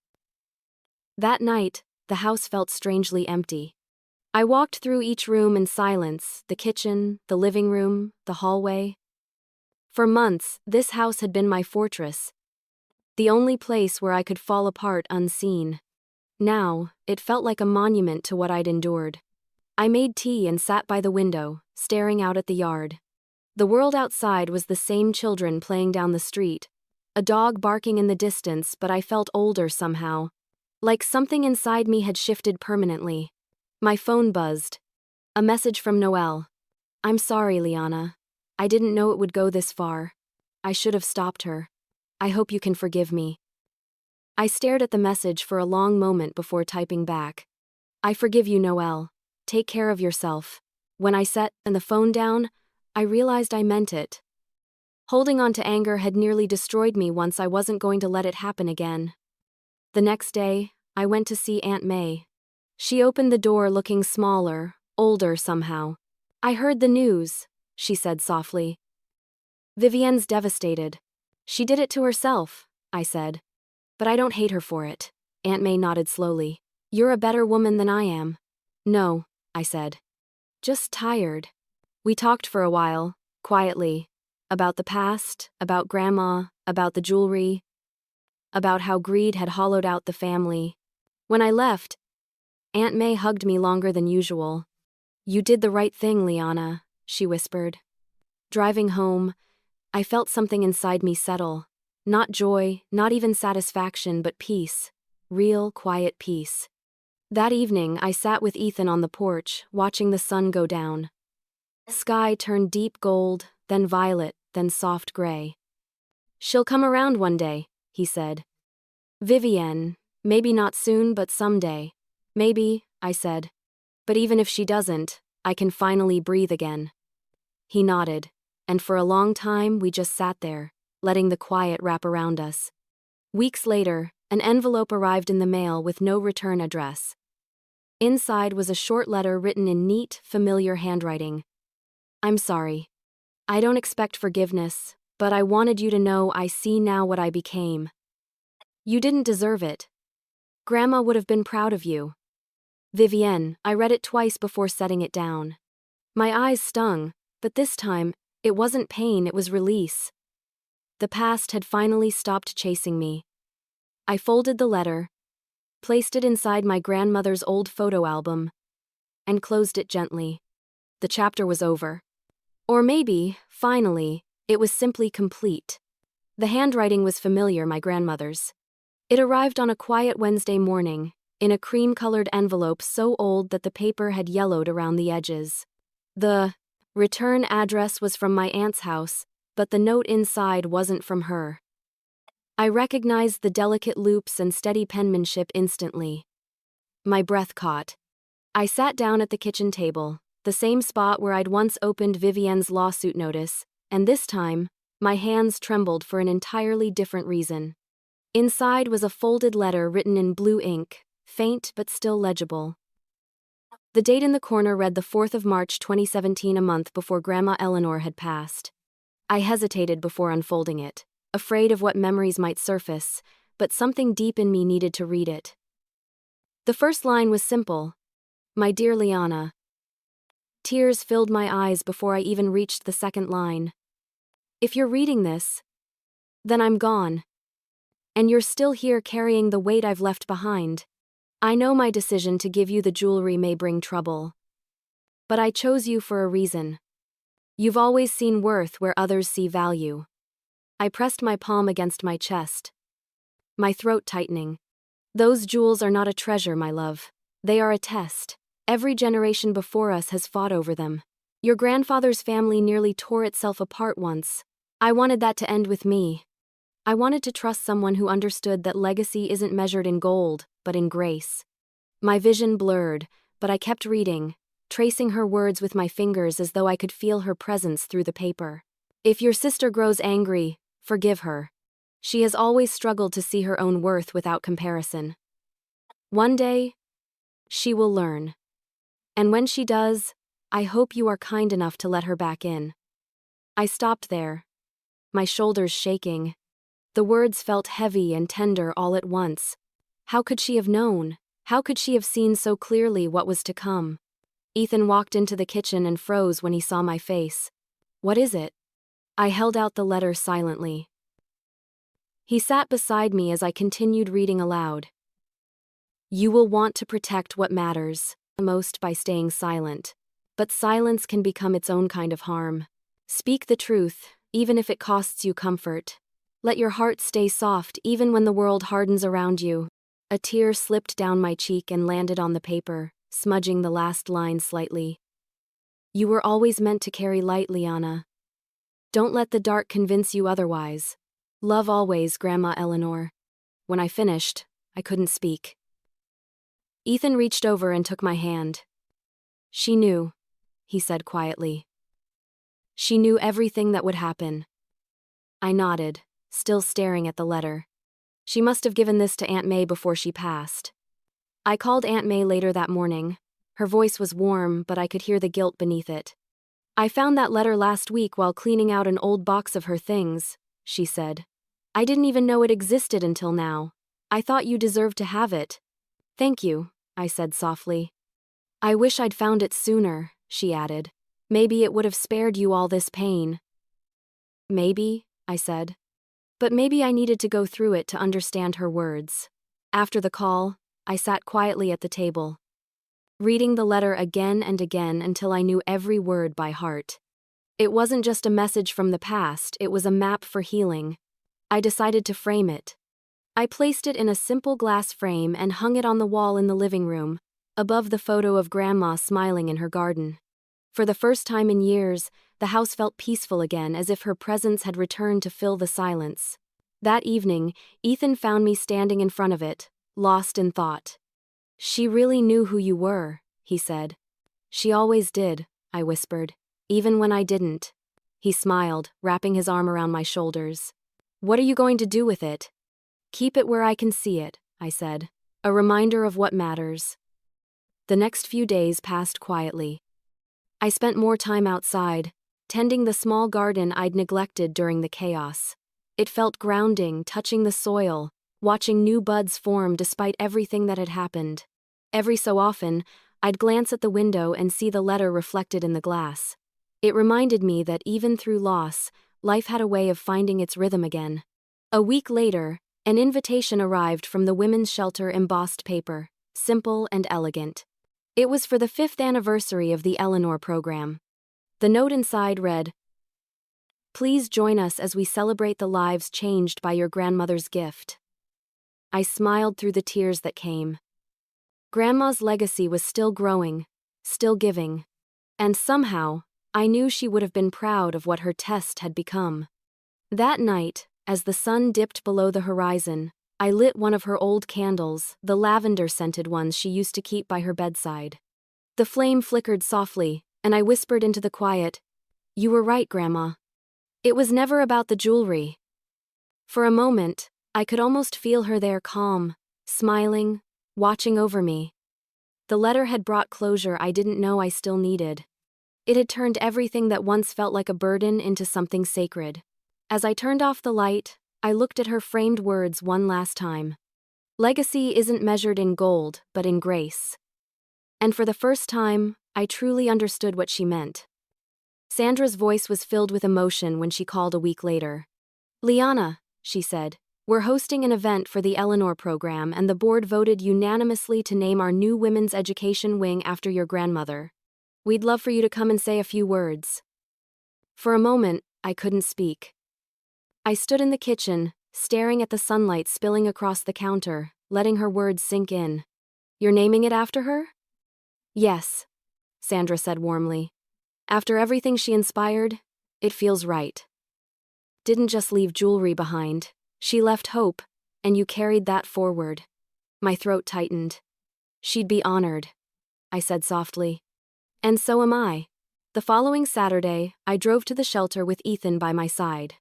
That night, the house felt strangely empty. I walked through each room in silence, the kitchen, the living room, the hallway. For months, this house had been my fortress, the only place where I could fall apart unseen. Now, it felt like a monument to what I'd endured. I made tea and sat by the window, staring out at the yard. The world outside was the same children playing down the street, a dog barking in the distance, but I felt older somehow. Like something inside me had shifted permanently. My phone buzzed. A message from Noelle. "I'm sorry, Liana. I didn't know it would go this far. I should have stopped her. I hope you can forgive me." I stared at the message for a long moment before typing back. "I forgive you, Noelle. Take care of yourself." When I set the phone down, I realized I meant it. Holding on to anger had nearly destroyed me once. I wasn't going to let it happen again. The next day, I went to see Aunt May. She opened the door looking smaller, older somehow. "I heard the news," she said softly. "Vivienne's devastated." "She did it to herself," I said. "But I don't hate her for it." Aunt May nodded slowly. "You're a better woman than I am." "No," I said. "Just tired." We talked for a while, quietly, about the past, about Grandma, about the jewelry, about how greed had hollowed out the family. When I left, Aunt May hugged me longer than usual. "You did the right thing, Liana," she whispered. Driving home, I felt something inside me settle. Not joy, not even satisfaction, but peace. Real, quiet peace. That evening, I sat with Ethan on the porch, watching the sun go down. The sky turned deep gold, then violet, then soft gray. "She'll come around one day," he said. "Vivienne, maybe not soon, but someday." "Maybe," I said. "But even if she doesn't, I can finally breathe again." He nodded, and for a long time we just sat there, letting the quiet wrap around us. Weeks later, an envelope arrived in the mail with no return address. Inside was a short letter written in neat, familiar handwriting. "I'm sorry. I don't expect forgiveness, but I wanted you to know I see now what I became. You didn't deserve it. Grandma would have been proud of you. Vivienne." I read it twice before setting it down. My eyes stung, but this time, it wasn't pain, it was release. The past had finally stopped chasing me. I folded the letter, placed it inside my grandmother's old photo album, and closed it gently. The chapter was over. Or maybe, finally, it was simply complete. The handwriting was familiar, my grandmother's. It arrived on a quiet Wednesday morning, in a cream-colored envelope so old that the paper had yellowed around the edges. The return address was from my aunt's house, but the note inside wasn't from her. I recognized the delicate loops and steady penmanship instantly. My breath caught. I sat down at the kitchen table, the same spot where I'd once opened Vivienne's lawsuit notice, and this time, my hands trembled for an entirely different reason. Inside was a folded letter written in blue ink, faint but still legible. The date in the corner read the 4th of March 2017, a month before Grandma Eleanor had passed. I hesitated before unfolding it, afraid of what memories might surface, but something deep in me needed to read it. The first line was simple. "My dear Liana." Tears filled my eyes before I even reached the second line. "If you're reading this, then I'm gone. And you're still here carrying the weight I've left behind. I know my decision to give you the jewelry may bring trouble. But I chose you for a reason. You've always seen worth where others see value." I pressed my palm against my chest, my throat tightening. "Those jewels are not a treasure, my love. They are a test. Every generation before us has fought over them. Your grandfather's family nearly tore itself apart once. I wanted that to end with me. I wanted to trust someone who understood that legacy isn't measured in gold, but in grace." My vision blurred, but I kept reading, tracing her words with my fingers as though I could feel her presence through the paper. "If your sister grows angry, forgive her. She has always struggled to see her own worth without comparison. One day, she will learn. And when she does, I hope you are kind enough to let her back in." I stopped there, my shoulders shaking. The words felt heavy and tender all at once. How could she have known? How could she have seen so clearly what was to come? Ethan walked into the kitchen and froze when he saw my face. "What is it?" I held out the letter silently. He sat beside me as I continued reading aloud. You will want to protect what matters most by staying silent. But silence can become its own kind of harm. Speak the truth, even if it costs you comfort. Let your heart stay soft even when the world hardens around you. A tear slipped down my cheek and landed on the paper, smudging the last line slightly. You were always meant to carry light, Liana. Don't let the dark convince you otherwise. Love always, Grandma Eleanor. When I finished, I couldn't speak. Ethan reached over and took my hand. She knew, he said quietly. She knew everything that would happen. I nodded, still staring at the letter. She must have given this to Aunt May before she passed. I called Aunt May later that morning. Her voice was warm, but I could hear the guilt beneath it. I found that letter last week while cleaning out an old box of her things, she said. I didn't even know it existed until now. I thought you deserved to have it. Thank you, I said softly. I wish I'd found it sooner, she added. Maybe it would have spared you all this pain. Maybe, I said. But maybe I needed to go through it to understand her words. After the call, I sat quietly at the table, reading the letter again and again until I knew every word by heart. It wasn't just a message from the past, it was a map for healing. I decided to frame it. I placed it in a simple glass frame and hung it on the wall in the living room, above the photo of Grandma smiling in her garden. For the first time in years, the house felt peaceful again, as if her presence had returned to fill the silence. That evening, Ethan found me standing in front of it, lost in thought. She really knew who you were, he said. She always did, I whispered, even when I didn't. He smiled, wrapping his arm around my shoulders. What are you going to do with it? Keep it where I can see it, I said. A reminder of what matters. The next few days passed quietly. I spent more time outside, tending the small garden I'd neglected during the chaos. It felt grounding, touching the soil, watching new buds form despite everything that had happened. Every so often, I'd glance at the window and see the letter reflected in the glass. It reminded me that even through loss, life had a way of finding its rhythm again. A week later, an invitation arrived from the women's shelter, embossed paper, simple and elegant. It was for the 5th anniversary of the Eleanor program. The note inside read, "Please join us as we celebrate the lives changed by your grandmother's gift." I smiled through the tears that came. Grandma's legacy was still growing, still giving. And somehow, I knew she would have been proud of what her test had become. That night, as the sun dipped below the horizon, I lit one of her old candles, the lavender-scented ones she used to keep by her bedside. The flame flickered softly, and I whispered into the quiet, "You were right, Grandma. It was never about the jewelry." For a moment, I could almost feel her there, calm, smiling, watching over me. The letter had brought closure I didn't know I still needed. It had turned everything that once felt like a burden into something sacred. As I turned off the light, I looked at her framed words one last time. Legacy isn't measured in gold, but in grace. And for the first time, I truly understood what she meant. Sandra's voice was filled with emotion when she called a week later. "Liana," she said, "we're hosting an event for the Eleanor program, and the board voted unanimously to name our new women's education wing after your grandmother. We'd love for you to come and say a few words." For a moment, I couldn't speak. I stood in the kitchen, staring at the sunlight spilling across the counter, letting her words sink in. "You're naming it after her?" "Yes," Sandra said warmly. "After everything she inspired, it feels right. Didn't just leave jewelry behind. She left hope, and you carried that forward." My throat tightened. "She'd be honored," I said softly. "And so am I." The following Saturday, I drove to the shelter with Ethan by my side.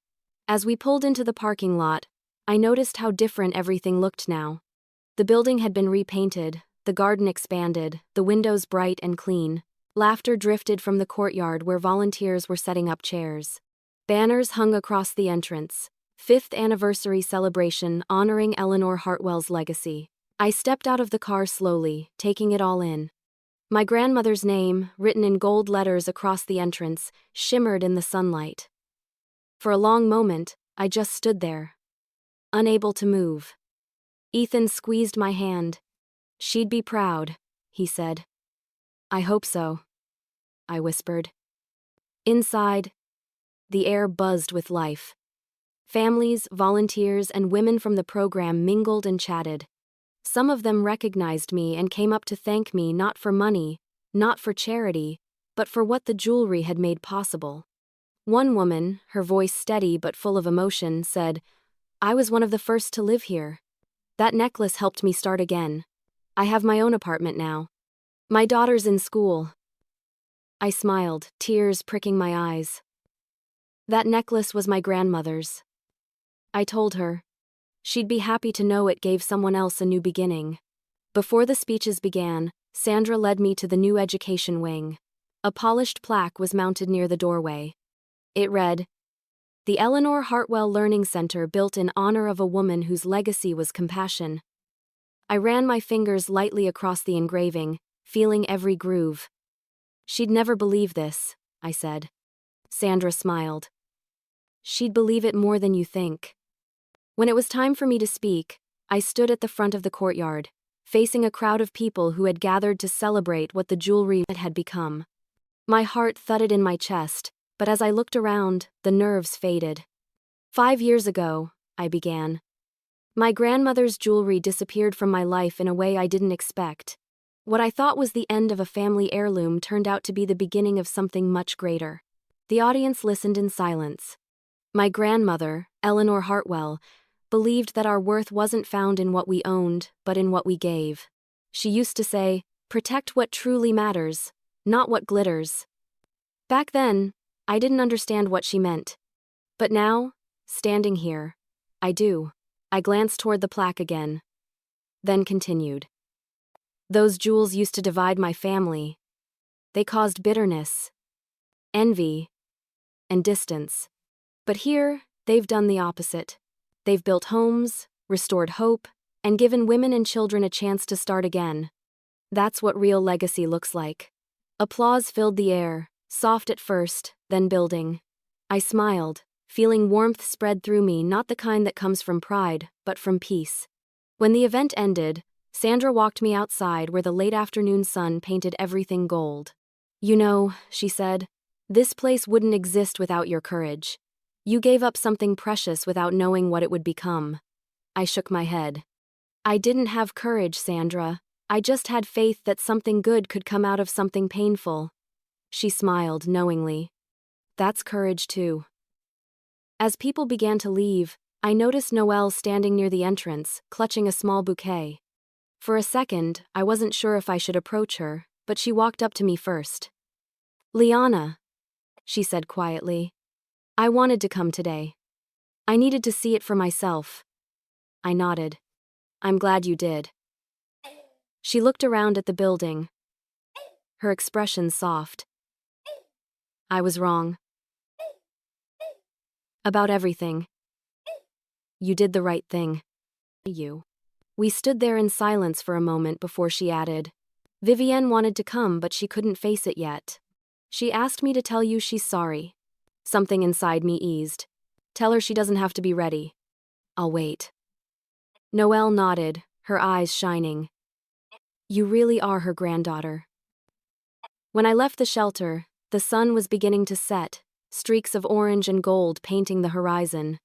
As we pulled into the parking lot, I noticed how different everything looked now. The building had been repainted, the garden expanded, the windows bright and clean. Laughter drifted from the courtyard where volunteers were setting up chairs. Banners hung across the entrance. 5th anniversary celebration honoring Eleanor Hartwell's legacy. I stepped out of the car slowly, taking it all in. My grandmother's name, written in gold letters across the entrance, shimmered in the sunlight. For a long moment, I just stood there, unable to move. Ethan squeezed my hand. "She'd be proud," he said. "I hope so," I whispered. Inside, the air buzzed with life. Families, volunteers, and women from the program mingled and chatted. Some of them recognized me and came up to thank me not for money, not for charity, but for what the jewelry had made possible. One woman, her voice steady but full of emotion, said, "I was one of the first to live here. That necklace helped me start again. I have my own apartment now. My daughter's in school." I smiled, tears pricking my eyes. "That necklace was my grandmother's," I told her. "She'd be happy to know it gave someone else a new beginning." Before the speeches began, Sandra led me to the new education wing. A polished plaque was mounted near the doorway. It read, "The Eleanor Hartwell Learning Center built in honor of a woman whose legacy was compassion." I ran my fingers lightly across the engraving, feeling every groove. "She'd never believe this," I said. Sandra smiled. "She'd believe it more than you think." When it was time for me to speak, I stood at the front of the courtyard, facing a crowd of people who had gathered to celebrate what the jewelry had become. My heart thudded in my chest, but as I looked around, the nerves faded. "5 years ago," I began, "my grandmother's jewelry disappeared from my life in a way I didn't expect. What I thought was the end of a family heirloom turned out to be the beginning of something much greater." The audience listened in silence. My grandmother, Eleanor Hartwell, believed that our worth wasn't found in what we owned, but in what we gave. She used to say, "Protect what truly matters, not what glitters." Back then, I didn't understand what she meant. But now, standing here, I do. I glanced toward the plaque again, then continued. "Those jewels used to divide my family. They caused bitterness, envy, and distance. But here, they've done the opposite. They've built homes, restored hope, and given women and children a chance to start again. That's what real legacy looks like." Applause filled the air, soft at first, then building. I smiled, feeling warmth spread through me, not the kind that comes from pride, but from peace. When the event ended, Sandra walked me outside where the late afternoon sun painted everything gold. "You know," she said, "this place wouldn't exist without your courage. You gave up something precious without knowing what it would become." I shook my head. "I didn't have courage, Sandra. I just had faith that something good could come out of something painful." She smiled knowingly. "That's courage too." As people began to leave, I noticed Noelle standing near the entrance, clutching a small bouquet. For a second, I wasn't sure if I should approach her, but she walked up to me first. "Liana," she said quietly, "I wanted to come today. I needed to see it for myself." I nodded. "I'm glad you did." She looked around at the building, her expression soft. "I was wrong. About everything. You did the right thing." You. We stood there in silence for a moment before she added, "Vivienne wanted to come, but she couldn't face it yet. She asked me to tell you she's sorry." Something inside me eased. "Tell her she doesn't have to be ready. I'll wait." Noelle nodded, her eyes shining. "You really are her granddaughter." When I left the shelter, the sun was beginning to set, streaks of orange and gold painting the horizon.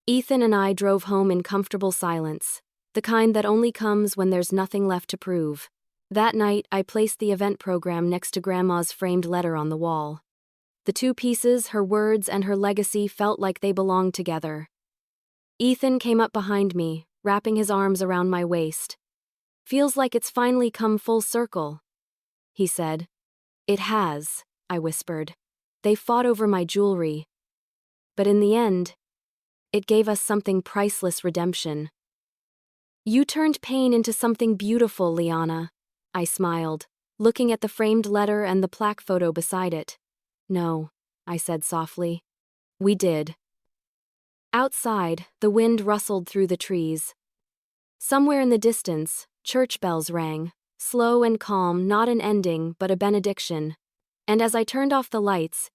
Ethan and I drove home in comfortable silence, the kind that only comes when there's nothing left to prove. That night, I placed the event program next to Grandma's framed letter on the wall. The two pieces, her words and her legacy, felt like they belonged together. Ethan came up behind me, wrapping his arms around my waist. "Feels like it's finally come full circle," he said. "It has," I whispered. "They fought over my jewelry. But in the end, it gave us something priceless: redemption." "You turned pain into something beautiful, Liana," I smiled, looking at the framed letter and the plaque photo beside it. "No," I said softly. "We did." Outside, the wind rustled through the trees. Somewhere in the distance, church bells rang, slow and calm, not an ending, but a benediction. And as I turned off the lights,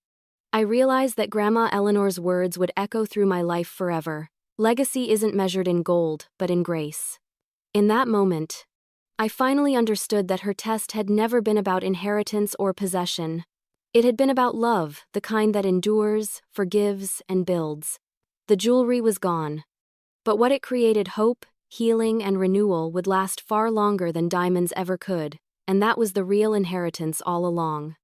I realized that Grandma Eleanor's words would echo through my life forever. Legacy isn't measured in gold, but in grace. In that moment, I finally understood that her test had never been about inheritance or possession. It had been about love, the kind that endures, forgives, and builds. The jewelry was gone, but what it created, hope, healing, and renewal, would last far longer than diamonds ever could, and that was the real inheritance all along.